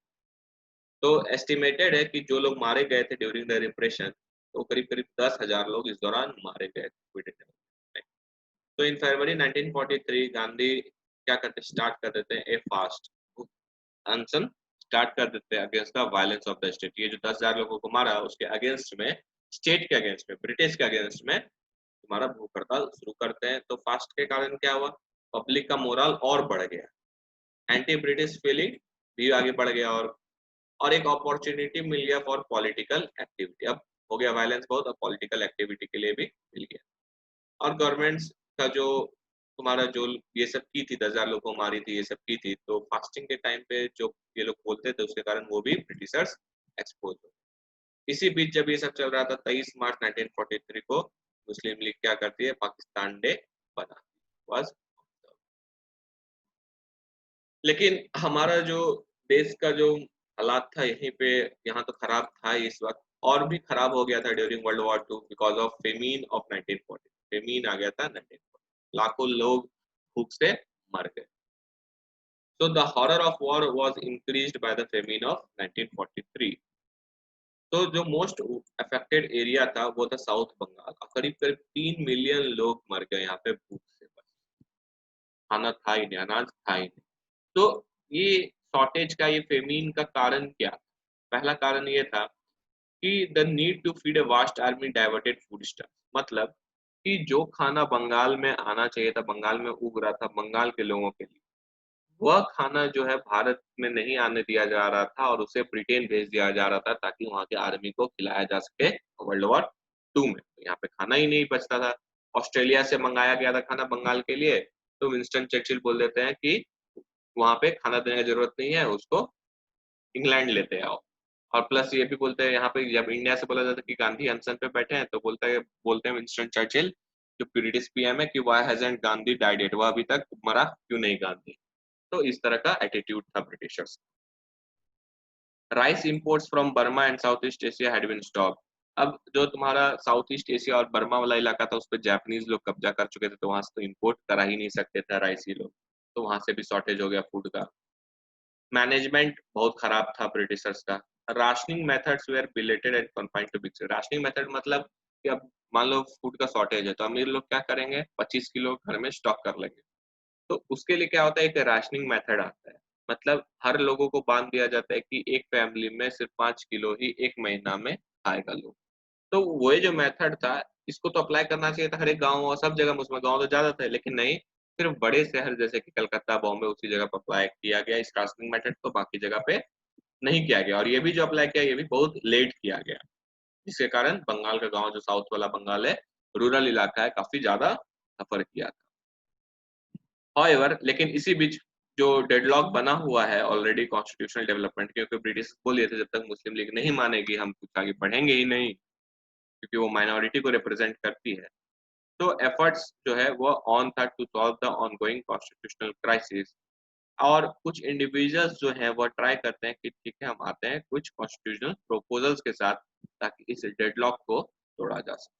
तो एस्टिमेटेड है कि जो लोग मारे गए थे ड्यूरिंग द रिप्रेशन, तो करीब करीब 10,000 लोग इस दौरान मारे गए थे। तो इन फरवरी 1943 गांधी क्या करते, स्टार्ट कर देते हैं ए फास्ट अनशन, स्टार्ट कर देते हैं against the violence of the state. ये जो 10,000 लोगों को मारा उसके अगेंस्ट में, स्टेट के अगेंस्ट में, ब्रिटिश के अगेंस्ट में तुम्हारा भूख हड़ताल शुरू करते हैं। तो फास्ट के कारण क्या हुआ, पब्लिक का मोरल और बढ़ गया, एंटी ब्रिटिश फीलिंग भी आगे बढ़ गया, और एक अपॉर्चुनिटी मिल गया फॉर पॉलिटिकल एक्टिविटी। अब हो गया वायलेंस बहुत, अब पॉलिटिकल एक्टिविटी के लिए भी मिल गया। और गवर्नमेंट्स का जो तुम्हारा जो ये सब की थी, 10,000 लोगों को मारी थी, ये सब की थी, तो फास्टिंग के टाइम पे जो ये लोग बोलते थे उसके कारण वो भी ब्रिटिशर्स एक्सपोज हो। इसी बीच जब ये सब चल रहा था, 23 मार्च 1943 को मुस्लिम लीग क्या करती है, पाकिस्तान डे बना वाज। लेकिन हमारा जो देश का जो हालात था यहीं पे, यहाँ तो खराब था इस वक्त, और भी खराब हो गया था during world war two because of famine of 1940। Famine आ गया था 1940, लाखों लोग भूख से मर गए। So the horror of war was increased by the famine of 1943. तो जो मोस्ट अफेक्टेड एरिया था वो था साउथ बंगाल, करीब करीब 3 मिलियन लोग मर गए यहाँ पे भूख से, बस खाना था ही नहीं, अनाज था ही नहीं। तो ये शॉर्टेज का, ये फेमीन का कारण क्या, पहला कारण ये था कि the need to feed a vast army diverted food stock, मतलब कि जो खाना बंगाल में आना चाहिए था, बंगाल में उग रहा था बंगाल के लोगों के लिए, वह खाना जो है भारत में नहीं आने दिया जा रहा था और उसे ब्रिटेन भेज दिया जा रहा था ताकि वहां के आर्मी को खिलाया जा सके वर्ल्ड वॉर टू में। तो यहाँ पे खाना ही नहीं बचता था। ऑस्ट्रेलिया से मंगाया गया था खाना बंगाल के लिए, तो विंस्टन चर्चिल बोल देते हैं कि वहां पे खाना देने की जरूरत नहीं है, उसको इंग्लैंड लेते आओ। और प्लस ये भी बोलते हैं, यहाँ पे जब इंडिया से बोला जाता है कि गांधी अनशन पे बैठे हैं, तो बोलते हैं विंस्टन चर्चिल जो ब्रिटिश पीएम है कि why hasn't Gandhi died it, वह अभी तक मरा क्यों नहीं गांधी। तो इस तरह का एटीट्यूड था Britishers. Rice imports from Burma and South East Asia had been stopped. अब जो तुम्हारा साउथ ईस्ट एशिया और बर्मा वाला इलाका था उस पर जापानीज लोग कब्जा कर चुके थे, तो वहां से तो इंपोर्ट करा ही नहीं सकते थे राइस ही लोग, तो वहां से भी शॉर्टेज हो गया फूड का। मैनेजमेंट बहुत खराब था ब्रिटिशर्स का। Rationing methods were belated and confined to big, rationing method मतलब कि अब मान लो फूड का शॉर्टेज है तो अमीर लोग क्या करेंगे, 25 किलो घर में स्टॉक कर लेंगे। तो उसके लिए क्या होता है, एक राशनिंग मेथड आता है। मतलब हर लोगों को बांध दिया जाता है कि एक फैमिली में सिर्फ 5 किलो ही एक महीना में खाएगा लोग। तो वो जो मेथड था, इसको तो अप्लाई करना चाहिए था हर एक गाँव और सब जगह। उसमें गाँव तो ज्यादा थे, लेकिन नहीं, सिर्फ बड़े शहर जैसे कि कलकत्ता, बॉम्बे, उसी जगह पर अप्लाई किया गया इस राशनिंग मेथड को, बाकी जगह पे नहीं किया गया। और ये भी जो अप्लाई किया, ये भी बहुत लेट किया गया, जिसके कारण बंगाल का गांव, जो साउथ वाला बंगाल है, रूरल इलाका है, काफी ज्यादा सफर किया था। हाउएवर, लेकिन इसी बीच जो डेडलॉक बना हुआ है ऑलरेडी कॉन्स्टिट्यूशनल डेवलपमेंट, क्योंकि ब्रिटिश बोलिए थे जब तक मुस्लिम लीग नहीं मानेगी हम कुछ आगे बढ़ेंगे ही नहीं, क्योंकि वो माइनॉरिटी को रिप्रेजेंट करती है। तो एफर्ट्स जो है वो ऑन था to solve the ongoing constitutional crisis. और कुछ इंडिविजुअल्स जो हैं वो ट्राई करते हैं कि ठीक है, हम आते हैं कुछ कॉन्स्टिट्यूशनल प्रोपोजल्स के साथ, ताकि इस डेडलॉक को तोड़ा जा सके।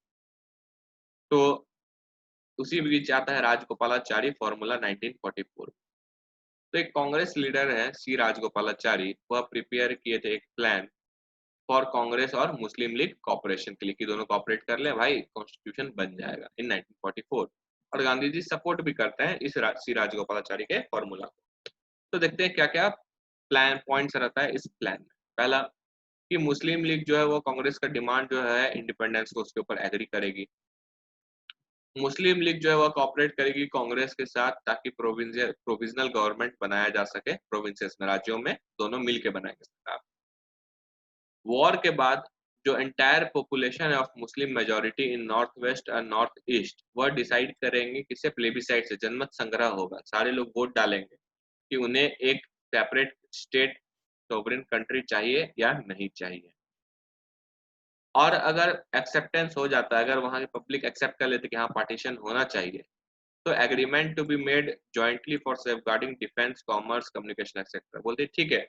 तो उसी बीच आता है राजगोपालाचारी फॉर्मूला 1944। तो एक कांग्रेस लीडर है सी राजगोपालाचारी, वह प्रिपेयर किए थे एक प्लान फॉर कांग्रेस और मुस्लिम लीग कॉपरेशन के लिए, कि दोनों कॉपरेट कर ले भाई, कॉन्स्टिट्यूशन बन जाएगा इन 1944। और गांधी जी सपोर्ट भी करते हैं इस सी राजगोपालाचारी के फॉर्मूला को। तो देखते हैं क्या क्या प्लान पॉइंट्स रहता है इस प्लान में। पहला, कि मुस्लिम लीग जो है वो कांग्रेस का डिमांड जो है इंडिपेंडेंस को, उसके ऊपर एग्री करेगी। मुस्लिम लीग जो है वह कॉपरेट करेगी कांग्रेस के साथ, ताकि प्रोविजनल गवर्नमेंट बनाया जा सके प्रोविंसेस में, राज्यों में, दोनों मिलके बनाएंगे सरकार। वॉर के बाद जो entire population of Muslim majority in north west और नॉर्थ ईस्ट, वह डिसाइड करेंगे, किससे, प्लेबिसाइड से, जनमत संग्रह होगा, सारे लोग वोट डालेंगे कि उन्हें एक सेपरेट स्टेट सोवरेन कंट्री चाहिए या नहीं चाहिए। और अगर एक्सेप्टेंस हो जाता है, अगर वहां की पब्लिक एक्सेप्ट कर लेती कि हाँ पार्टीशन होना चाहिए, तो agreement to be made jointly for safeguarding defence, commerce, communication etcetera. बोलते ठीक है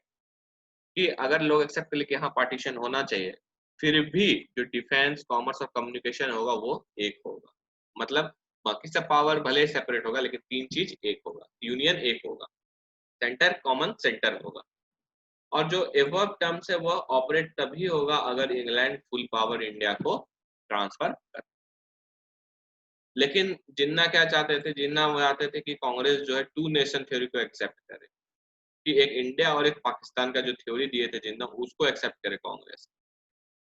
कि अगर लोग एक्सेप्ट कर ले कि हाँ पार्टीशन होना चाहिए, फिर भी जो डिफेंस, कॉमर्स और कम्युनिकेशन होगा वो एक होगा। मतलब बाकी सब पावर भले सेपरेट होगा, लेकिन तीन चीज एक होगा, यूनियन एक होगा, सेंटर कॉमन सेंटर होगा। और जो एवर्ब टर्म्स है वह ऑपरेट तभी होगा अगर इंग्लैंड फुल पावर इंडिया को ट्रांसफर कर। लेकिन जिन्ना क्या चाहते थे, जिन्ना वो चाहते थे कि कांग्रेस जो है टू नेशन थ्योरी को एक्सेप्ट करे, कि एक इंडिया और एक पाकिस्तान का जो थ्योरी दिए थे जिन्ना, उसको एक्सेप्ट करे Congress.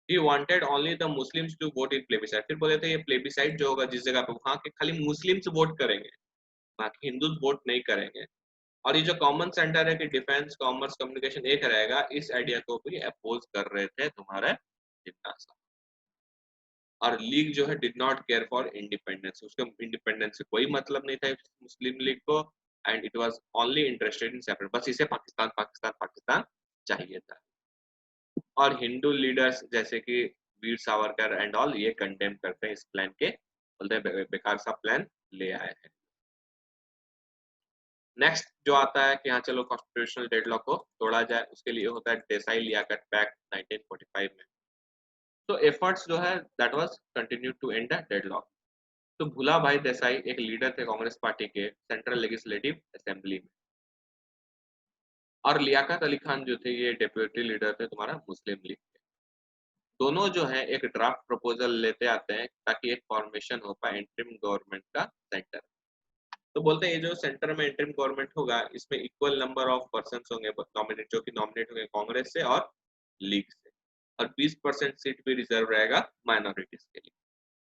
He wanted only the Muslims to vote in plebiscite. फिर बोले थे ये प्लेबिसाइड जो होगा जिस जगह पे, वहां के खाली मुस्लिम्स वोट करेंगे, बाकी हिंदूज वोट नहीं करेंगे। और ये जो कॉमन सेंटर है कि डिफेंस, कॉमर्स, कम्युनिकेशन एक रहेगा, इस आइडिया को भी अपोज कर रहे थे तुम्हारे जिन्ना साहब। और लीग जो है did not care for independence, उसके इंडिपेंडेंस से कोई मतलब नहीं था मुस्लिम लीग को, and it was only interested in separate, बस इसे पाकिस्तान पाकिस्तान पाकिस्तान चाहिए था। और हिंदू लीडर्स जैसे कि वीर सावरकर एंड ऑल, ये कंडेम करते हैं इस प्लान के, बोलते हैं बेकार सा प्लान ले आए हैं। नेक्स्ट जो आता है कि हाँ चलो कॉन्स्टिट्यूशनल डेडलॉक को तोड़ा जाए, उसके लिए होता है देसाई लियाकत पैक्ट 1945 में। तो एफर्ट्स जो है that was continue to end the deadlock. तो भुला भाई देसाई एक लीडर थे कांग्रेस पार्टी के सेंट्रल लेजिस्लेटिव असेंबली में, और लियाकत अली खान जो थे ये डेप्यूटी लीडर थे तुम्हारा मुस्लिम लीग के। दोनों जो है एक ड्राफ्ट प्रपोजल लेते आते हैं ताकि एक फॉर्मेशन हो पाए इंटरिम गवर्नमेंट का सेंटर। तो बोलते हैं ये जो सेंटर में इंटरिम गवर्नमेंट होगा, इसमें इक्वल नंबर ऑफ पर्सन होंगे नॉमिनेट, जो कि नॉमिनेट होंगे कांग्रेस से और लीग से, और 20% सीट भी रिजर्व रहेगा माइनॉरिटीज के लिए।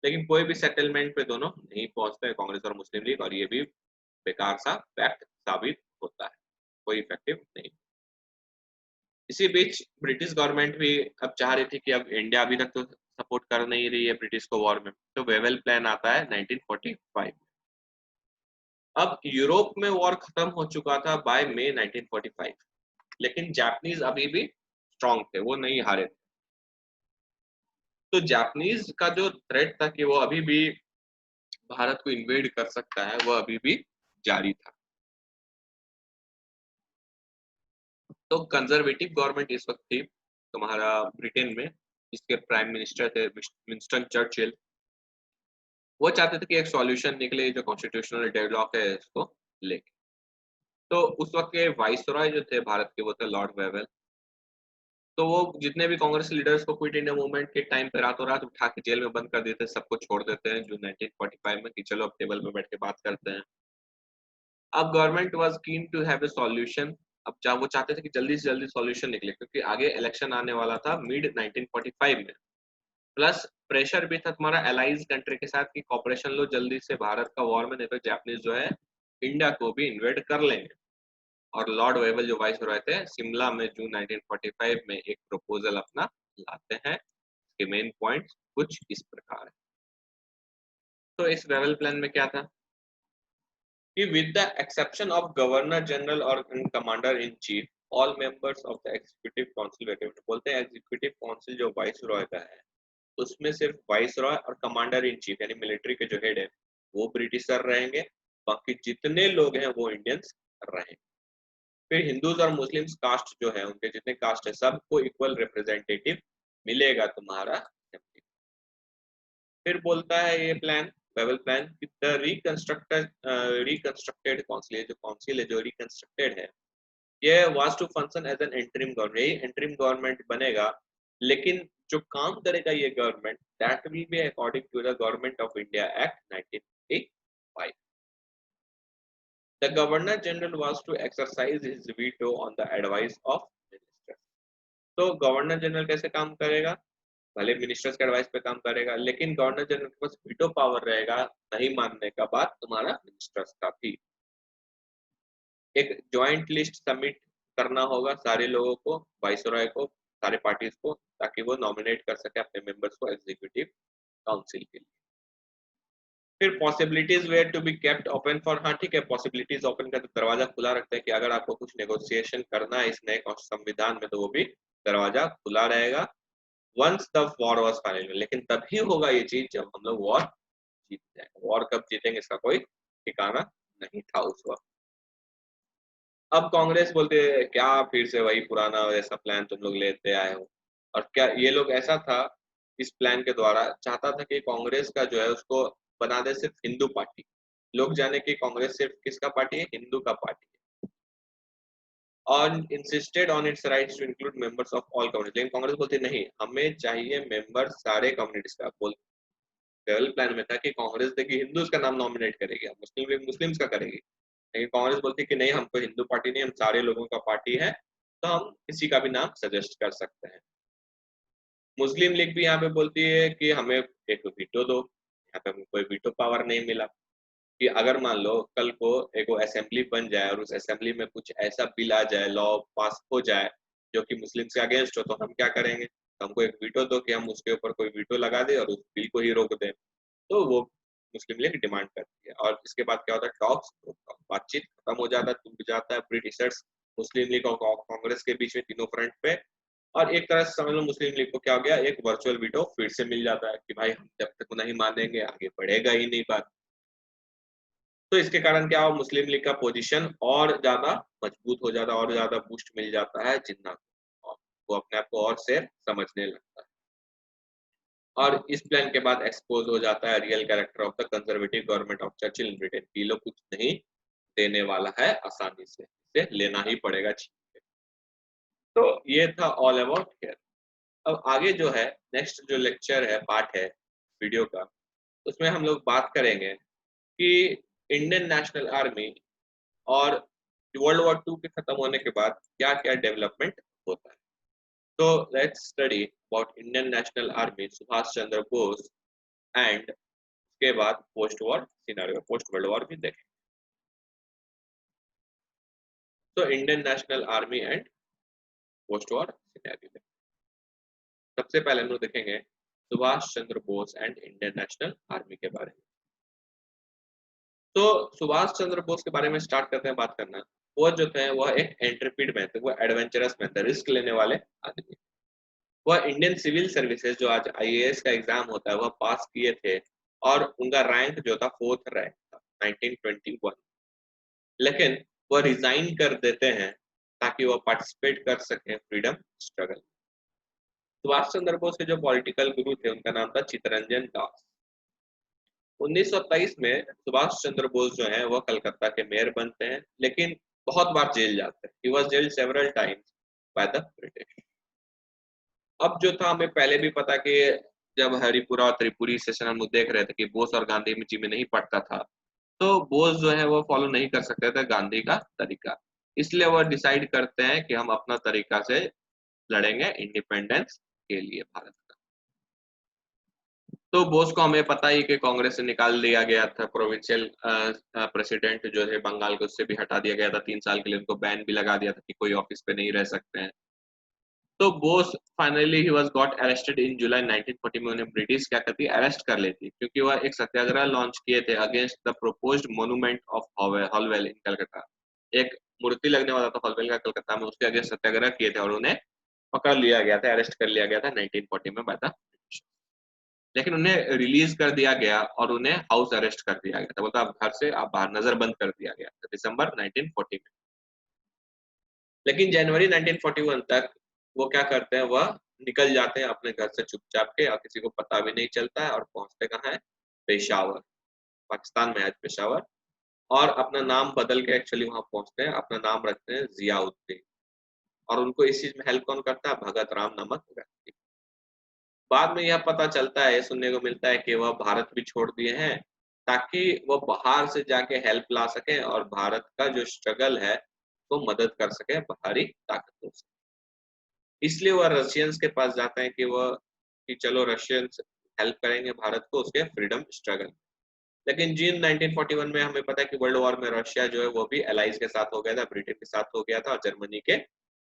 लेकिन कोई भी सेटलमेंट पे दोनों नहीं पहुंचते, कांग्रेस और मुस्लिम लीग, और ये भी बेकार सा फैक्ट साबित होता है, कोई इफेक्टिव नहीं। इसी बीच ब्रिटिश गवर्नमेंट भी अब चाह रही थी कि अब इंडिया अभी तक तो सपोर्ट कर नहीं रही है ब्रिटिश को वॉर में, तो वेवेल प्लान आता है 1945। अब यूरोप में वॉर खत्म हो चुका था बाय मई 1945, लेकिन जापानीज अभी भी स्ट्रांग थे, वो नहीं हारे थे। तो जापानीज का जो थ्रेट था कि वो अभी भी भारत को इन्वेड कर सकता है, वो अभी भी जारी था। तो कंजर्वेटिव गवर्नमेंट इस वक्त थी तुम्हारा ब्रिटेन में, जिसके प्राइम मिनिस्टर थे विंस्टन चर्चिल। वो चाहते थे कि एक सॉल्यूशन निकले जो कॉन्स्टिट्यूशनल डेडलॉक है इसको लेके। तो उस वक्त के वाइसरॉय जो थे भारत के, वो थे लॉर्ड वेवेल। तो वो जितने भी कांग्रेस लीडर्स को क्विट इंडिया मूवमेंट के टाइम पे रातों रात उठा के जेल में बंद कर देते हैं, सबको छोड़ देते हैं जून 1945 में कि चलो अब टेबल पे बैठ के बात करते हैं। अब government was keen to have a solution. अब वो चाहते थे कि जल्दी से जल्दी सॉल्यूशन निकले, क्योंकि आगे इलेक्शन आने वाला था मिड 1945 में। प्लस प्रेशर भी था तुम्हारा एलाइज कंट्री के साथ कि कॉपरेशन लो जल्दी से भारत का वॉर में, नहीं तो जापानीज जो है इंडिया को भी इन्वेड कर लेंगे। और लॉर्ड वेबल जो वाइस रॉय थे शिमला में जून 1945 में एक प्रपोजल अपना लाते हैं। इसके मेन पॉइंट्स कुछ इस प्रकार है। तो इस वेबल प्लान में क्या था कि with the exception of governor general और commander in chief all members of the executive council vacate, बोलते हैं एग्जीक्यूटिव काउंसिल जो वाइस रॉय का है उसमें सिर्फ वाइस रॉय और कमांडर इन चीफ यानी मिलिट्री के जो हेड है वो ब्रिटिशर रहेंगे, बाकी जितने लोग हैं वो इंडियंस रहेंगे। फिर हिंदूज और मुस्लिम्स कास्ट जो है उनके जितने कास्ट है सबको इक्वल रिप्रेजेंटेटिव मिलेगा तुम्हारा। फिर बोलता है ये प्लान वेबल प्लान कि द रिकंस्ट्रक्टेड काउंसिल, जो काउंसिल है जो रिकंस्ट्रक्टेड है ये was to function as an interim government, यही इंटरिम गवर्नमेंट बनेगा। लेकिन जो काम करेगा ये government that will be according to the government of India act 1985। The Governor General was to exercise his veto on the advice of ministers. तो governor general कैसे काम करेगा, भले मिनिस्टर्स के एडवाइस पे काम करेगा लेकिन गवर्नर जनरल के पास वीटो पावर रहेगा नहीं मानने का बात तुम्हारा मिनिस्टर्स का भी। एक जॉइंट लिस्ट सबमिट करना होगा सारे लोगों को, वाइसरॉय को, सारे पार्टीज को, ताकि वो नॉमिनेट कर सके अपने मेंबर्स को एग्जीक्यूटिव काउंसिल के लिए। फिर possibilities were to be kept open for, हाँ ठीक है पॉसिबिलिटीज ओपन कर दरवाजा खुला रखते हैं कि अगर आपको कुछ नेगोशिएशन करना है इस नए संविधान में तो वो भी दरवाजा खुला रहेगा। Once the war was final, लेकिन तभी होगा ये चीज जब हम लोग वॉर जीत जाएंगे। वॉर कब जीतेंगे इसका कोई ठिकाना नहीं था उस वक्त। अब कांग्रेस बोलते हैं क्या फिर से वही पुराना ऐसा प्लान तुम लोग लेते आए हो। और क्या ये लोग ऐसा था इस प्लान के द्वारा चाहता था कि कांग्रेस का जो है उसको बना दे सिर्फ हिंदू पार्टी, लोग जाने कि कांग्रेस सिर्फ किसका पार्टी है, हिंदू का पार्टी है। और insisted on its rights to include members of all community, लेकिन कांग्रेस बोलती नहीं हमें चाहिए मेंबर सारे कम्युनिटीज का। बोल लेवल प्लान में था कि कांग्रेस देखिए हिंदूज का नाम नॉमिनेट करेगी, मुस्लिम लीग मुस्लिम्स का करेगी, लेकिन कांग्रेस बोलती कि नहीं हमको हिंदू पार्टी नहीं, हम सारे लोगों का पार्टी है तो हम किसी का भी नाम सजेस्ट कर सकते हैं। मुस्लिम लीग भी यहाँ पे बोलती है कि हमें एक वीटो दो, यहाँ पे हमको कोई वीटो पावर नहीं मिला कि अगर मान लो कल को एक असेंबली बन जाए और उस असेंबली में कुछ ऐसा बिल आ जाए, लॉ पास हो जाए जो कि मुस्लिम के अगेंस्ट हो, तो हम क्या करेंगे, हमको एक वीटो दो कि हम उसके ऊपर कोई वीटो लगा दे और उस बिल को ही रोक दें। तो वो मुस्लिम लीग डिमांड करती है और इसके बाद क्या होता है, टॉक्स बातचीत खत्म हो जाता है, टूट जाता है ब्रिटिशर्स मुस्लिम लीग और कांग्रेस के बीच में तीनों फ्रंट पे। और एक तरह से समझ लो मुस्लिम लीग को क्या हो गया, एक वर्चुअल वीटो फिर से मिल जाता है कि भाई हम जब तक नहीं मानेंगे आगे बढ़ेगा ही नहीं बात। तो इसके कारण क्या हो, मुस्लिम लीग का पोजीशन और ज्यादा मजबूत हो जाता है और ज्यादा बूस्ट मिल जाता है जिन्ना को, और वो अपने आप को और से समझने लगता है। और इस प्लान के बाद एक्सपोज हो जाता है real character of the conservative government of Churchill in Britain, ये लोग कुछ नहीं देने वाला है आसानी से, इसे लेना ही पड़ेगा छीन के। तो ये था ऑल अबाउट हियर। अब आगे जो है नेक्स्ट जो लेक्चर है पार्ट है वीडियो का, उसमें हम लोग बात करेंगे कि इंडियन नेशनल आर्मी और वर्ल्ड वॉर 2 के खत्म होने के बाद क्या क्या डेवलपमेंट होता है। तो let's study about Indian national Army Subhash Chandra Bose and उसके बाद post war scenario, post world war भी देखें। तो Indian national Army and post war scenario, सबसे पहले हम लोग देखेंगे Subhash Chandra Bose and Indian national Army के बारे में। तो सुभाष चंद्र बोस के बारे में स्टार्ट करते हैं बात करना। वो जो थे वह एक एंट्रप्रीड मैन थे, वो एडवेंचरस मैन थे, रिस्क लेने वाले आदमी। वह इंडियन सिविल सर्विसेज जो आज आईएएस का एग्जाम होता है वह पास किए थे और उनका रैंक जो था 4th रैंक था 1921। लेकिन वह रिजाइन कर देते हैं ताकि वह पार्टिसिपेट कर सकें फ्रीडम स्ट्रगल। सुभाष चंद्र बोस के जो पॉलिटिकल गुरु थे उनका नाम था चित्तरंजन दास। 1923 में सुभाष चंद्र बोस जो है वह कलकत्ता के मेयर बनते हैं, लेकिन बहुत बार जेल जाते हैं। He was jailed several times by the British। अब जो था हमें पहले भी पता कि जब हरिपुरा और त्रिपुरी सेशन हम लोग देख रहे थे कि बोस और गांधी जी में नहीं पड़ता था, तो बोस जो है वो फॉलो नहीं कर सकते थे गांधी का तरीका। इसलिए वो डिसाइड करते हैं कि हम अपना तरीका से लड़ेंगे इंडिपेंडेंस के लिए भारत का। तो बोस को हमें पता ही कि कांग्रेस से निकाल दिया गया था, प्रोविंशियल प्रेसिडेंट जो है बंगाल के उससे भी हटा दिया गया था, 3 साल के लिए उनको बैन भी लगा दिया था कि कोई ऑफिस पे नहीं रह सकते हैं। तो Bose finally he was got arrested in July 1940 में उन्हें ब्रिटिश क्या करती अरेस्ट कर लेती, क्योंकि वह एक सत्याग्रह लॉन्च किए थे against the proposed monument of Holwell in Calcutta. एक मूर्ति लगने वाला था हॉलवेल का कलकत्ता में, उसके अगेंस्ट सत्याग्रह किए थे और उन्हें पकड़ लिया गया था, अरेस्ट कर लिया गया था 1940 में बाय द ब्रिटिश। लेकिन उन्हें रिलीज कर दिया गया और उन्हें हाउस अरेस्ट कर दिया गया था, बोलता आप घर से आप बाहर नजर बंद कर दिया गया था दिसंबर 1940 में। लेकिन जनवरी 1941 तक वो क्या करते हैं, वह निकल जाते हैं अपने घर से चुपचाप के और किसी को पता भी नहीं चलता है, और पहुंचते कहाँ है, पेशावर, पाकिस्तान में आज पेशावर। और अपना नाम बदल के एक्चुअली वहां पहुंचते हैं, अपना नाम रखते हैं जियाउद्दीन। और उनको इस चीज में हेल्प कौन करता है, भगत राम नामक व्यक्ति। बाद में यह पता चलता है, सुनने को मिलता है कि वह भारत भी छोड़ दिए हैं ताकि वह बाहर से जाके हेल्प ला सके और भारत का जो स्ट्रगल है वो मदद कर सके बाहरी ताकतों से। इसलिए वह रशियंस के पास जाते हैं कि वह कि चलो रशियंस हेल्प करेंगे भारत को उसके फ्रीडम स्ट्रगल। लेकिन जून 1941 में हमें पता है कि वर्ल्ड वॉर में रशिया जो है वो भी एलाइज के साथ हो गया था, ब्रिटेन के साथ हो गया था और जर्मनी के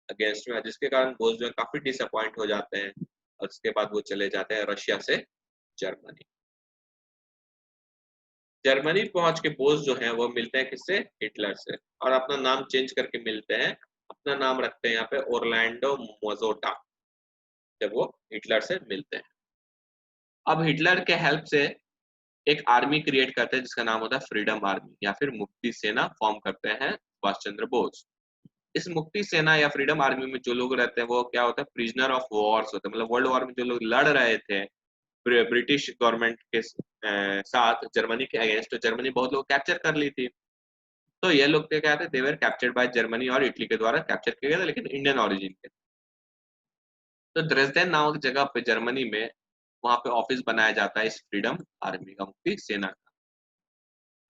अगेंस्ट में, जिसके कारण बोस जो है काफी डिसअपॉइंट हो जाते हैं और उसके बाद वो चले जाते हैं रशिया से जर्मनी। जर्मनी पहुंच के बोस जो है वो मिलते हैं किससे, हिटलर से, और अपना नाम चेंज करके मिलते हैं। अपना नाम रखते हैं यहाँ पे ओरलैंडो मोजोटा, जब वो हिटलर से मिलते हैं। अब हिटलर के हेल्प से एक आर्मी क्रिएट करते हैं जिसका नाम होता है फ्रीडम आर्मी या फिर मुक्ति सेना, फॉर्म करते हैं सुभाष चंद्र बोस। इस मुक्ति सेना या फ्रीडम आर्मी में जो लोग रहते हैं वो क्या होता है, प्रिजनर ऑफ वॉर्स होते हैं, मतलब वर्ल्ड वॉर में जो लोग लड़ रहे थे ब्रिटिश गवर्नमेंट के साथ जर्मनी के अगेंस्ट, तो जर्मनी बहुत लोग कैप्चर कर ली थी। तो ये लोग क्या थे, देवर कैप्चर्ड बाय जर्मनी और इटली के द्वारा कैप्चर किए गए थे, लेकिन इंडियन ओरिजिन के। तो द्रेसडेन नामक जगह पे जर्मनी में वहां पे ऑफिस बनाया जाता है इस फ्रीडम आर्मी का, मुक्ति सेना का।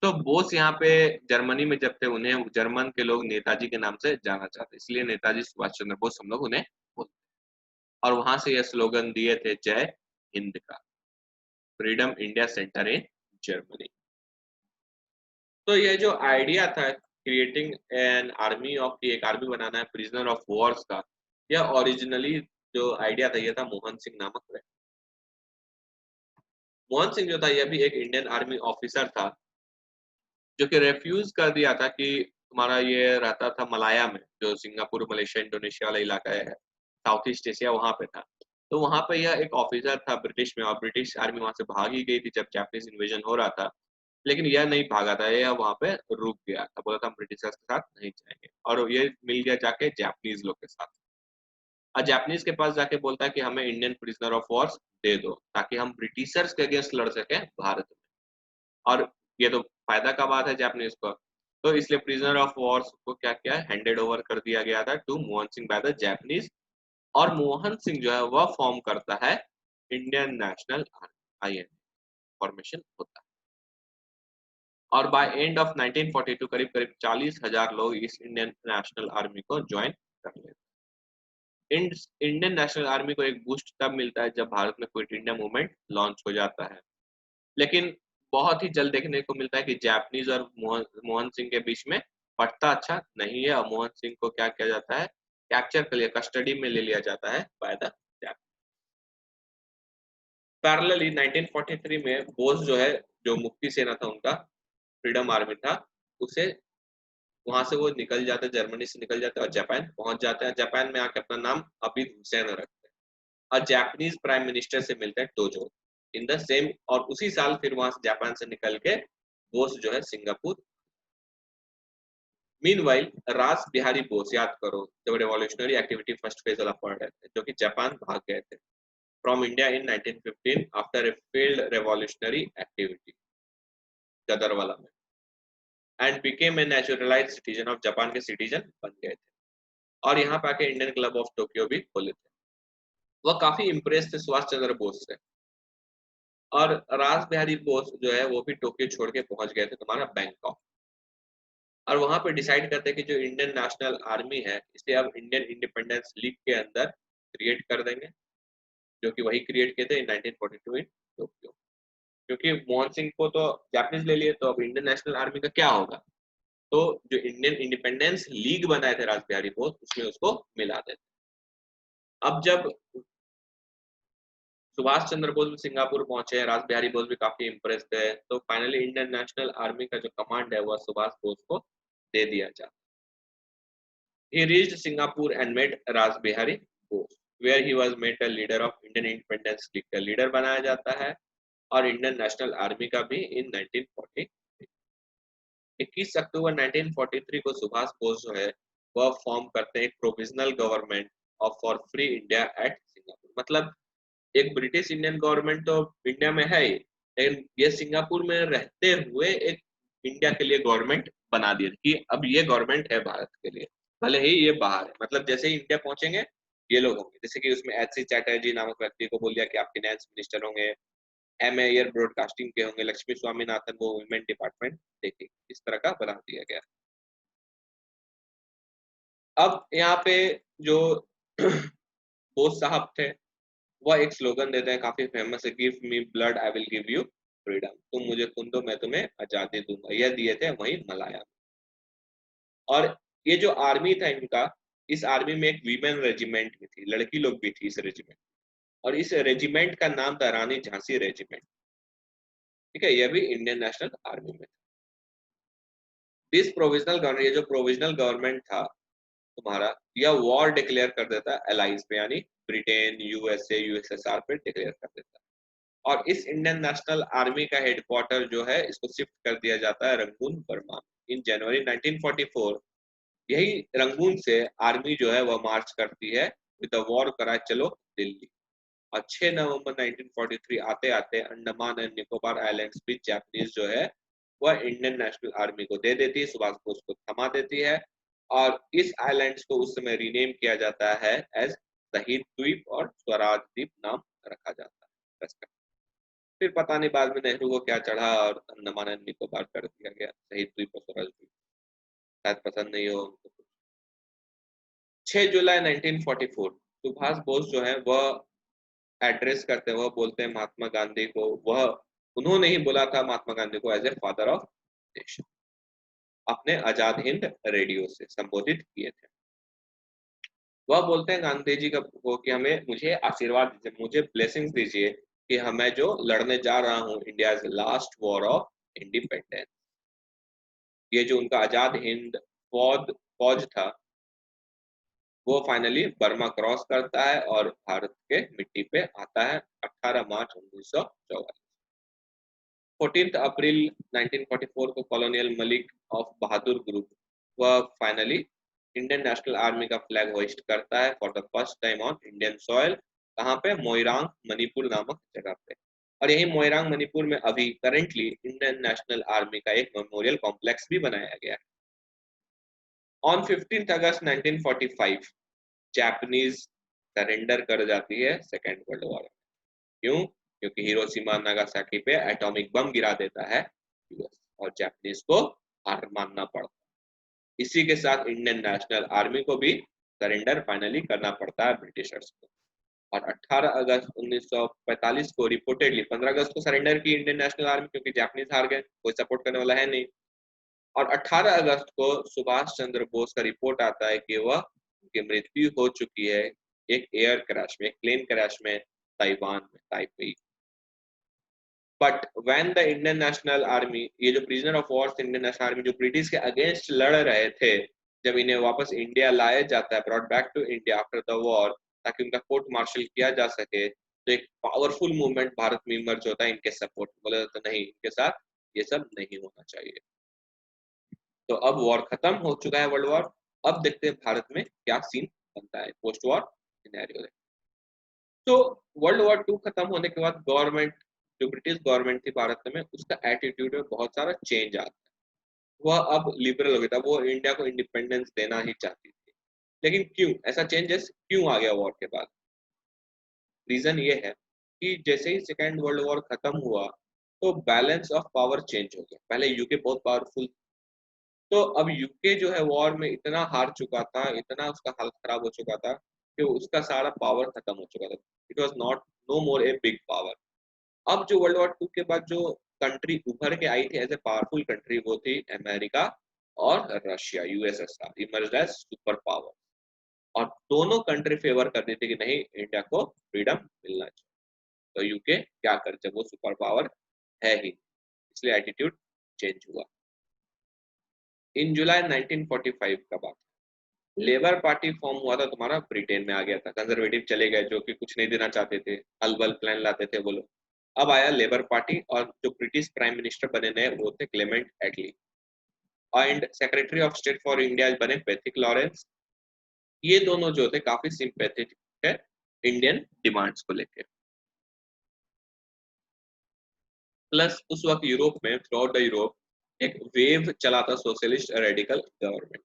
तो बोस यहाँ पे जर्मनी में जब थे उन्हें जर्मन के लोग नेताजी के नाम से जाना चाहते, इसलिए नेताजी सुभाष चंद्र बोस हम लोग उन्हें बोलते हैं। और वहां से यह स्लोगन दिए थे, जय हिंद का, freedom India centre in Germany. तो ये जो आइडिया था क्रिएटिंग एन आर्मी ऑफ, एक आर्मी बनाना है प्रिजनर ऑफ वॉर्स का, यह ओरिजिनली जो आइडिया था ये था मोहन सिंह नामक व्यक्ति। मोहन सिंह जो था यह भी एक इंडियन आर्मी ऑफिसर था जो कि रेफ्यूज कर दिया था कि तुम्हारा ये रहता था मलाया में, जो सिंगापुर मलेशिया इंडोनेशिया वाला इलाका है, साउथ ईस्ट एशिया, वहां पे था। तो वहां पे यह एक ऑफिसर था ब्रिटिश में, और ब्रिटिश आर्मी वहां से भाग ही गई थी जब जापानीज इन्वेजन हो रहा था। लेकिन यह नहीं भागा था, यह वहां पे रुक गया था, बोला था हम ब्रिटिशर्स के साथ नहीं जाएंगे, और ये मिल गया जाके जापानीज लोग के साथ। और जापानीज के पास जाके बोलता है कि हमें इंडियन प्रिजनर ऑफ वॉर्स दे दो ताकि हम ब्रिटिशर्स के अगेंस्ट लड़ सके भारत में। और ये तो फायदा का बात है जापानीज को, तो इसलिए प्रिजनर ऑफ वॉर्स को क्या किया, हैंडेड ओवर कर दिया गया था to Mohan Singh by the Japanese. और मोहन सिंह जो है वह फॉर्म करता है Indian national army, INA formation होता है। और बाय एंड ऑफ 1942 करीब करीब 40,000 लोग इस इंडियन नेशनल आर्मी को ज्वाइन कर लेते हैं। इंडियन नेशनल आर्मी को एक बूस्ट तब मिलता है जब भारत में क्विट इंडिया मूवमेंट लॉन्च हो जाता है। लेकिन बहुत ही जल्द देखने को मिलता है कि जापानीज और मोहन सिंह के बीच में पटता अच्छा नहीं है, और मोहन सिंह को क्या किया जाता है, कैप्चर कर लिया, कस्टडी में ले लिया जाता है बाय द जापानीज। पैरेलली 1943 में बोस जो है, जो मुक्ति सेना था उनका, फ्रीडम आर्मी था, उसे वहां से वो निकल जाते हैं, जर्मनी से निकल जाते हैं और जापान पहुंच जाते हैं। जापान में आके अपना नाम अबिद हुसैन रखते हैं और जापानीज प्राइम मिनिस्टर से मिलते हैं टोजो इन द सेम। और उसी साल फिर वहां से जापान से निकल के बोस जो है सिंगापुर। मीनवाइल रास बिहारी बोस, याद करो जब रेवोल्यूशनरी एक्टिविटी फर्स्ट फेज वाला पढ़ रहे थे, जो कि जापान भाग गए थे from India in 1915 after a failed revolutionary activity गदरवाला में, and became a naturalised citizen of Japan के सिटीजन बन गए थे। और यहाँ पे आके इंडियन क्लब ऑफ टोक्यो भी खोले थे। वह काफी इम्प्रेस थे सुभाष चंद्र बोस से। और रास बिहारी बोस जो है वो भी टोक्यो छोड़ के पहुंच गए थे तुम्हारा बैंकॉक। और वहां पे डिसाइड करते हैं कि जो इंडियन नेशनल आर्मी है इसे अब इंडियन इंडिपेंडेंस लीग के अंदर क्रिएट कर देंगे, जो कि वही क्रिएट किए थे इन 1942 इन टोक्यो। क्योंकि मोहन सिंह को तो जापानीज ले लिए, तो अब इंडियन नेशनल आर्मी का क्या होगा, तो जो इंडियन इंडिपेंडेंस लीग बनाए थे रास बिहारी बोस उसमें उसको मिला देते। अब जब सुभाष चंद्र बोस भी सिंगापुर पहुंचे, रास बिहारी बोस भी काफी इम्प्रेस थे, तो फाइनली इंडियन नेशनल आर्मी का जो कमांड है वह सुभाष बोस को दे दिया जाता। He reached Singapore and met Ras Bihari Bose, where he was made the leader of Indian Independence League का लीडर बनाया जाता है, और इंडियन नेशनल आर्मी का भी इन 1940। 21 अक्टूबर 1943 को सुभाष बोस जो है वह फॉर्म करते हैं एक provisional government of for free India at Singapore. मतलब एक ब्रिटिश इंडियन गवर्नमेंट तो इंडिया में है ही, लेकिन ये सिंगापुर में रहते हुए एक इंडिया के लिए गवर्नमेंट बना दिया कि अब ये गवर्नमेंट है भारत के लिए, भले ही ये बाहर है। मतलब जैसे ही इंडिया पहुंचेंगे ये लोग होंगे, जैसे कि उसमें एच सी चैटर्जी नामक व्यक्ति को बोल दिया कि आप फिनेंस मिनिस्टर होंगे, एम एयर ब्रॉडकास्टिंग के होंगे, लक्ष्मी स्वामीनाथन वो वुमेन डिपार्टमेंट देखेंगे, इस तरह का बना दिया गया। अब यहाँ पे जो बोस साहब थे वह एक स्लोगन देते हैं काफी फेमस है, give me blood I will give you freedom, तुम मुझे खून दो मैं तुम्हें आजादी दूंगा। यह दिए थे वही मलाया। और ये जो आर्मी था इनका, इस आर्मी में एक वीमेन रेजिमेंट भी थी, लड़की लोग भी थी इस रेजिमेंट, और इस रेजिमेंट का नाम था रानी झांसी रेजिमेंट। ठीक है, यह भी इंडियन नेशनल आर्मी में। दिस प्रोविजनल गवर्नमेंट, ये जो प्रोविजनल गवर्नमेंट था तुम्हारा, यह वॉर डिक्लेयर कर देता है एलाइज पे, यानी ब्रिटेन यूएसए यूएसएसआर पे डिक्लेयर कर देता है। और इस इंडियन नेशनल आर्मी का हेडक्वार्टर जो है इसको शिफ्ट कर दिया जाता है रंगून, बर्मा इन जनवरी 1944। यही रंगून से आर्मी जो है वह मार्च करती है विद द वॉर करा चलो दिल्ली। और 6 नवंबर 1943 आते आते अंडमान एंड निकोबार आइलैंड्स भी जापानीज जो है वह इंडियन नेशनल आर्मी को दे देती है, सुभाष बोस को थमा देती है। और इस आइलैंड्स को उस समय रीनेम किया जाता है एज शहीद द्वीप और स्वराज द्वीप नाम रखा जाता है। फिर पता नहीं बाद में नेहरू को क्या चढ़ा और अंडमान एंड निकोबार कर दिया गया, शहीद द्वीप और स्वराज द्वीप, शायद पसंद नहीं हो उनको। 6 जुलाई 1944 सुभाष बोस जो है वह एड्रेस करते हैं, वह बोलते हैं महात्मा गांधी को, वह उन्होंने ही बोला था महात्मा गांधी को as a father of nation, अपने आजाद हिंद रेडियो से संबोधित किए थे। वह बोलते हैं गांधी जी का को कि हमें मुझे आशीर्वाद दीजिए, मुझे ब्लेसिंग्स दीजिए कि हमें जो लड़ने जा रहा हूँ India last war of independence, ये जो उनका आजाद हिंद फौज फौज था वो फाइनली बर्मा क्रॉस करता है और भारत के मिट्टी पे आता है 18 मार्च 1944। 14 अप्रैल 1944 को colonial Malik of Bahadur group वह फाइनली इंडियन नेशनल आर्मी का फ्लैग होइस्ट करता है for the first time on Indian soil. कहाँ पे? मोइरांग मणिपुर नामक जगह पे। और यही मोइरांग मणिपुर में अभी करेंटली इंडियन नेशनल आर्मी का एक मेमोरियल कॉम्प्लेक्स भी बनाया गया है। ऑन 15 अगस्त 1945 जापानीज सरेंडर कर जाती है सेकेंड वर्ल्ड वॉर में। क्यों? क्योंकि हिरोशिमा नागासाकी पे एटॉमिक बम गिरा देता है यूएस, और जापानीज को हार मानना पड़ता है। इसी के साथ इंडियन नेशनल आर्मी को भी सरेंडर फाइनली करना पड़ता है ब्रिटिशर्स को। और 18 अगस्त 1945 को रिपोर्टेडली 15 अगस्त को सरेंडर की इंडियन नेशनल आर्मी, क्योंकि जापानीज हार गए, कोई सपोर्ट करने वाला है नहीं। और 18 अगस्त को सुभाष चंद्र बोस का रिपोर्ट आता है कि वह उनकी मृत्यु हो चुकी है एक एयर क्रैश में, एक प्लेन क्रैश में ताइवान में, Taipei. But when the Indian national army, ये जो prisoner of war Indian national army जो ब्रिटिश के अगेंस्ट लड़ रहे थे, जब इन्हें वापस इंडिया लाया जाता है, brought back to India after the war, ताकि उनका कोर्ट मार्शल किया जा सके, तो एक पावरफुल मूवमेंट भारत में इमर्ज होता है इनके सपोर्ट। बोला जाता नहीं, इनके साथ ये सब नहीं होना चाहिए। तो अब वॉर खत्म हो चुका है, वर्ल्ड वॉर। अब देखते हैं भारत में क्या सीन बनता है, पोस्ट वॉर सिनेरियो। तो वर्ल्ड वॉर टू खत्म होने के बाद गवर्नमेंट, जो ब्रिटिश गवर्नमेंट थी भारत में, उसका एटीट्यूड में बहुत सारा चेंज आता है। वह अब लिबरल हो गया था, वो इंडिया को इंडिपेंडेंस देना ही चाहती थी। लेकिन क्यों ऐसा चेंजेस क्यों आ गया वॉर के बाद? रीजन ये है कि जैसे ही सेकेंड वर्ल्ड वॉर खत्म हुआ तो बैलेंस ऑफ पावर चेंज हो गया। पहले यूके बहुत पावरफुल, तो अब यूके जो है वॉर में इतना हार चुका था, इतना उसका हालत खराब हो चुका था कि उसका सारा पावर खत्म हो चुका था। It was not know more a big power. अब जो वर्ल्ड वॉर टू के बाद जो कंट्री उभर के आई थी एज ए पावरफुल कंट्री वो थी अमेरिका और Russia, USSR emerge as super power. और दोनों कंट्री फेवर कर रही थी कि नहीं, इंडिया को फ्रीडम मिलना चाहिए। तो यूके क्या कर, जब वो सुपर पावर है ही, इसलिए एटीट्यूड चेंज हुआ। इन जुलाई 1945 का बात, लेबर पार्टी फॉर्म हुआ था तुम्हारा, ब्रिटेन में आ गया था। कंजर्वेटिव चले गए जो कि कुछ नहीं देना चाहते थे, अलबल प्लान लाते थे वो लोग। अब आया लेबर पार्टी और जो ब्रिटिश प्राइम मिनिस्टर बने नए वो थे Clement Attlee, and secretary of state for India बने पैथिक लॉरेंस। ये दोनों जो थे काफी सिंपैथेटिक है इंडियन डिमांड्स को लेकर। प्लस उस वक्त यूरोप में, थ्रू आउट द यूरोप एक वेव चला था socialist radical government.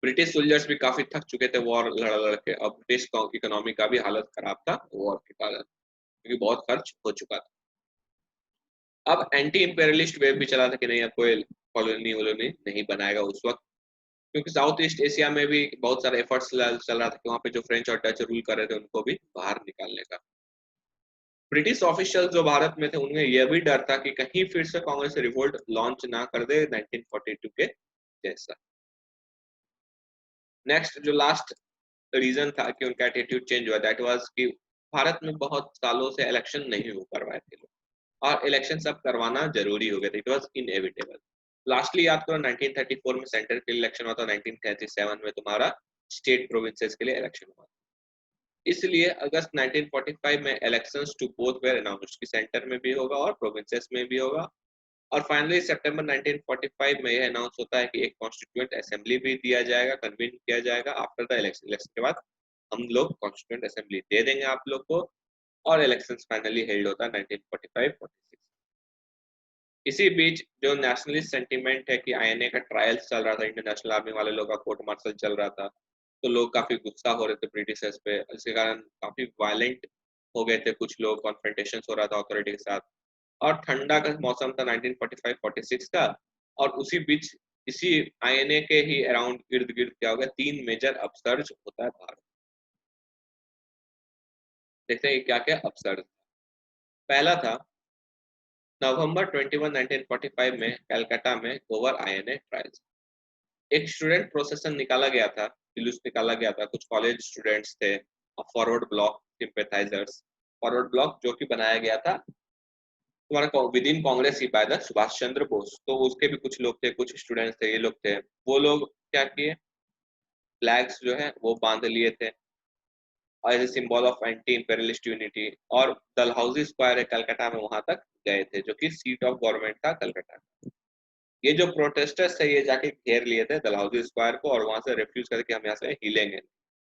British soldiers भी काफी थक चुके थे वॉर लड़ लड़ के, और ब्रिटिश इकोनॉमी का भी हालत खराब था वॉर के कारण, क्योंकि बहुत खर्च हो चुका था। अब एंटी इंपेरियलिस्ट वेव भी चला था कि नहीं, अब कोई कॉलोनी वोलोनी नहीं बनाएगा उस वक्त, क्योंकि साउथ ईस्ट एशिया में भी बहुत सारे एफर्ट्स चल रहा था कि वहाँ पे जो फ्रेंच और डच रूल कर रहे थे उनको भी बाहर निकालने का। ब्रिटिश ऑफिशियल जो भारत में थे उनमें यह भी डर था कि कहीं फिर से कांग्रेस रिवोल्ट लॉन्च ना कर दे 1942 के जैसा। नेक्स्ट जो लास्ट रीजन था कि उनका एटीट्यूड चेंज हुआ, दैट वाज कि भारत में बहुत सालों से इलेक्शन नहीं हो करवाए थे लोग, और इलेक्शन सब करवाना जरूरी हो गया था, इट वाज इनएविटेबल। लास्टली याद करो 1934 में सेंटर के लिए इलेक्शन हुआ था, 1937 में तुम्हारा स्टेट प्रोविंसेस के लिए इलेक्शन हुआ। इसलिए अगस्त 1945 में elections to both were announced कि सेंटर में भी होगा और प्रोविंसेस में भी होगा। और फाइनली सितंबर 1945 में यह अनाउंस होता है कि एक कॉन्स्टिट्यूएंट असेंबली भी दिया जाएगा, कन्वीन किया जाएगा आफ्टर द इलेक्शन। इलेक्शन के बाद हम लोग कॉन्स्टिट्यूएंट असेंबली दे देंगे आप लोग को, और इलेक्शंस फाइनली हेल्ड होता है 1945-46। इसी बीच जो नेशनलिस्ट सेंटीमेंट है कि आईएनए का ट्रायल्स चल रहा था, इंडियन नेशनल आर्मी वाले लोग का कोर्ट मार्शल चल रहा था, तो लोग काफी गुस्सा हो रहे थे ब्रिटिशर्स पे, इसके कारण काफी वायलेंट हो गए थे कुछ लोग, कॉन्फ्रंटेशन हो रहा था अथॉरिटी के साथ। और ठंडा का मौसम था 1945-46 का, और उसी बीच इसी आईएनए के ही अराउंड इर्द गिर्द क्या हो गया, 3 मेजर अपसर्ज होता है भारत। देखते हैं क्या क्या अपसर्ज। पहला था नवंबर 21, 1945 में कलकत्ता में ओवर आईएनए ट्रायल्स। एक स्टूडेंट प्रोसेशन निकाला गया था, जुलूस निकाला गया था, कुछ कॉलेज स्टूडेंट्स थे, forward bloc sympathisers. Forward bloc जो कि बनाया गया था तुम्हारा विद इन कांग्रेस ही बाय द सुभाष चंद्र बोस, तो उसके भी कुछ लोग थे, कुछ स्टूडेंट्स थे, ये लोग थे। वो लोग क्या किए, फ्लैग्स जो है वो बांध लिए थे as a symbol of anti imperialist unity, और डलहौजी स्क्वायर है कलकत्ता में, वहां तक गए थे जो कि सीट ऑफ गवर्नमेंट था कलकत्ता। ये जो प्रोटेस्टर्स थे ये जाके घेर लिए थे डलहौजी स्क्वायर को, और वहां से रिफ्यूज करके हम यहाँ से हिलेंगे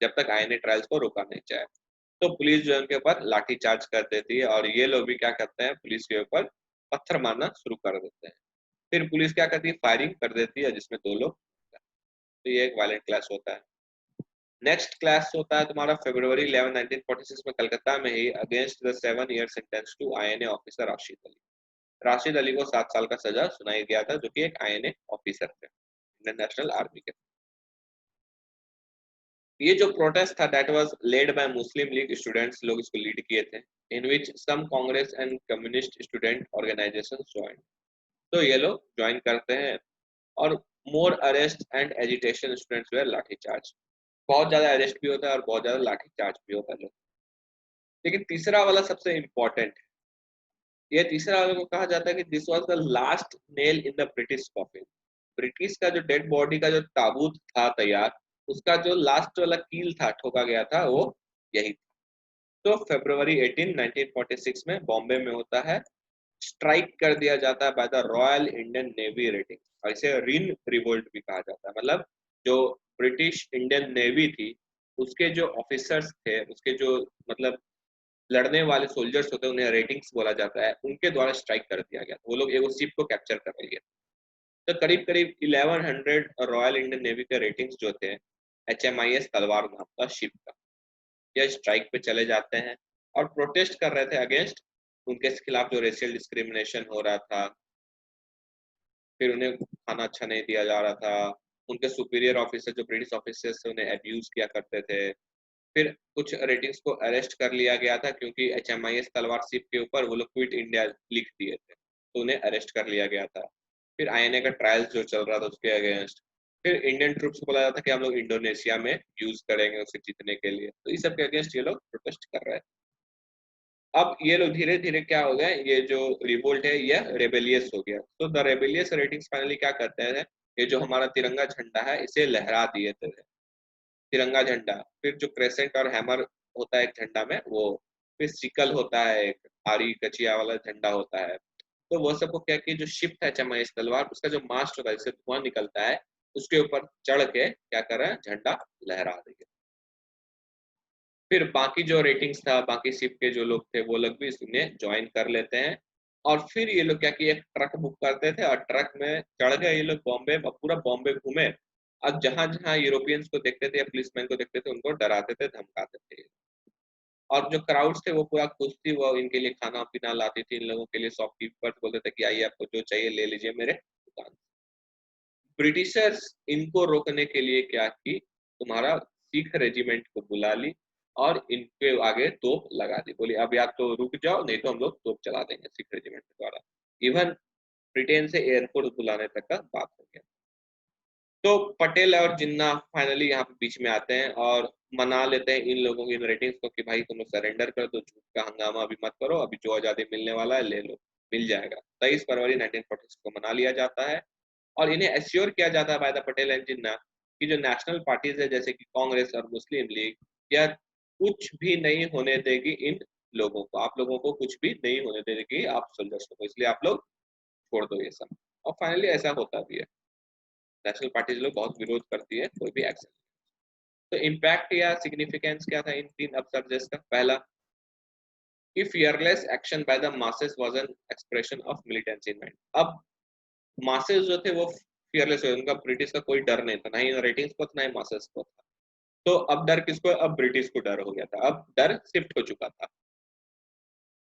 जब तक आईएनए ट्रायल्स को रोका नहीं जाए। तो पुलिस जो है उनके ऊपर लाठी चार्ज कर देती है, और ये लोग भी क्या करते हैं, पुलिस के ऊपर पत्थर मारना शुरू कर देते हैं। फिर पुलिस क्या करती है, फायरिंग कर देती है, जिसमें 2 लोग। तो ये एक वायलेंट क्लैश होता है। नेक्स्ट क्लैश होता है तुम्हारा फरवरी 11, 1946 में कलकत्ता में ही, against the 7 year sentence to INA officer Rashid Ali. Rashid Ali को 7 साल का सजा सुनाई गया था, जो कि एक आईएनए ऑफिसर थे इंडियन नेशनल आर्मी के। ये जो प्रोटेस्ट था that was led by Muslim League students, लोग इसको लीड किए थे, in which some Congress and communist student organisations join. तो ये लोग ज्वाइन करते हैं, और more arrest and agitation students were lathi charge. बहुत ज्यादा अरेस्ट भी होता है और बहुत ज्यादा लाठी चार्ज भी होता है। लेकिन तीसरा वाला सबसे इंपॉर्टेंट है। ये तीसरा वाले को कहा जाता है कि this was the last nail in the British coffin. British का जो डेड बॉडी का जो ताबूत था तैयार, उसका जो लास्ट वाला कील था ठोका गया था, वो यही था। तो फरवरी 18, 1946 में बॉम्बे में होता है, स्ट्राइक कर दिया जाता है by the royal Indian navy rating, और इसे रिन रिवोल्ट भी कहा जाता है। मतलब जो ब्रिटिश इंडियन नेवी थी उसके जो ऑफिसर्स थे, उसके जो मतलब लड़ने वाले सोल्जर्स होते हैं, उन्हें रेटिंग्स बोला जाता है, उनके द्वारा स्ट्राइक कर दिया गया। वो लोग एक शिप को कैप्चर कर लिए। तो करीब करीब 1100 रॉयल इंडियन नेवी के रेटिंग्स जो थे, HMIS तलवार नाम का शिप का, या स्ट्राइक पे चले जाते हैं और प्रोटेस्ट कर रहे थे अगेंस्ट उनके खिलाफ जो रेशियल डिस्क्रिमिनेशन हो रहा था, फिर उन्हें खाना अच्छा नहीं दिया जा रहा था, उनके सुपीरियर ऑफिसर जो ब्रिटिश ऑफिसर्स थे उन्हें अब्यूज किया करते थे। फिर कुछ रेटिंग्स को अरेस्ट कर लिया गया था क्योंकि HMIS तलवार शिप के ऊपर वो लोग क्विट इंडिया लिख दिए थे, तो उन्हें अरेस्ट कर लिया गया था। फिर INA का ट्रायल्स जो चल रहा था उसके अगेंस्ट, फिर इंडियन ट्रूप्स को बोला जाता कि हम लोग इंडोनेशिया में यूज करेंगे उसे जीतने के लिए, तो इस सब के अगेंस्ट ये लोग प्रोटेस्ट कर रहे हैं। अब ये लोग धीरे धीरे क्या हो गए, ये जो रिवोल्ट है ये रेबेलियस हो गया। तो द रेबेलियस रेटिंग्स फाइनली क्या करते हैं, ये जो हमारा तिरंगा झंडा है इसे लहरा दिए थे, तिरंगा झंडा। फिर जो क्रेसेंट और हैमर होता है एक झंडा में वो, फिर सिकल होता है, एक आरी कचिया वाला झंडा होता है। तो वो सबको क्या कि जो शिप है HMIS तलवार, उसका जो मास्ट होता है जिससे धुआं निकलता है, उसके ऊपर चढ़ के क्या कर रहे हैं, झंडा लहरा रही है। फिर बाकी जो रेटिंग्स था, बाकी शिप के जो लोग थे वो लोग भी इसमें ज्वाइन कर लेते हैं। और फिर ये लोग क्या कि एक ट्रक बुक करते थे और ट्रक में चढ़ गए ये लोग बॉम्बे, पूरा बॉम्बे घूमे। अब जहां जहां यूरोपियंस को देखते थे या पुलिसमैन को देखते थे उनको डराते थे, धमकाते थे। और जो क्राउड्स थे वो पूरा खुश थी, वो इनके लिए खाना पीना लाती थी, इन लोगों के लिए शॉपकीपर बोलते थे कि आइए आपको जो चाहिए ले लीजिए मेरे दुकान। ब्रिटिशर्स इनको रोकने के लिए क्या की, तुम्हारा सिख रेजिमेंट को बुला ली और इनके आगे तोप लगा दी, बोली अब या तो रुक जाओ नहीं तो हम लोग तोप चला देंगे सिख रेजिमेंट के द्वारा। इवन ब्रिटेन से एयरफोर्स बुलाने तक का बात हो गया। तो पटेल और जिन्ना फाइनली यहाँ पे बीच में आते हैं और मना लेते हैं इन लोगों की, इन रेटिंग्स को कि भाई तुम लोग सरेंडर कर दो, झूठ का हंगामा अभी मत करो, अभी जो आजादी मिलने वाला है ले लो, मिल जाएगा। 23 फरवरी 1946 को मना लिया जाता है और इन्हें एश्योर किया जाता है बाय द पटेल एंड जिन्ना कि जो नेशनल पार्टीज है जैसे कि कांग्रेस और मुस्लिम लीग, या कुछ भी नहीं होने देगी इन लोगों को, आप लोगों को कुछ भी नहीं होने देगी आप सोल्जर्स को, इसलिए आप लोग छोड़ दो ये सब। और फाइनली ऐसा होता भी है, नेशनल पार्टीज लोग बहुत विरोध करती है, कोई भी एक्शन। तो इम्पैक्ट या सिग्निफिकेंस क्या था इन तीन अपसर्जेस का? पहला कि fearless action by the masses was an expression of militancy in mind. अब मासेस जो थे वो फियरलेस हुए, उनका ब्रिटिश का कोई डर नहीं था, ना ही रेटिंग्स को ना ही मासेस को था। तो अब डर किसको? अब ब्रिटिश को डर हो गया था, अब डर शिफ्ट हो चुका था।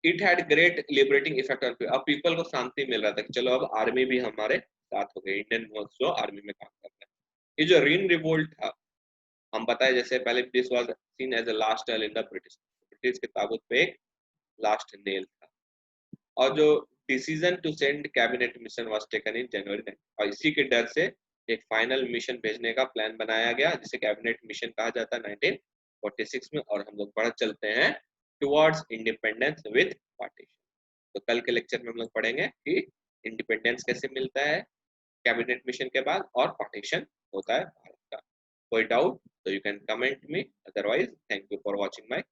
It had great liberating effect on people, अब पीपल को शांति मिल रहा था कि चलो अब आर्मी भी हमारे साथ हो गई, इंडियन जो आर्मी में काम कर रहे हैं। ये जो रीन रिवोल्ट था, हम बताए जैसे पहले, this was seen as a last nail in the British, British के ताबूत पे एक लास्ट नेल था। और जो decision to send cabinet mission was taken in January 9, और इसी के डर से एक फाइनल मिशन भेजने का प्लान बनाया गया जिसे कैबिनेट मिशन कहा जाता है 1946 में। और हम लोग बढ़ चलते हैं टुवर्ड्स इंडिपेंडेंस विद पार्टीशन। तो कल के लेक्चर में हम लोग पढ़ेंगे कि इंडिपेंडेंस कैसे मिलता है कैबिनेट मिशन के बाद और पार्टीशन होता है भारत का। कोई डाउट तो you can comment me, otherwise thank you for watching my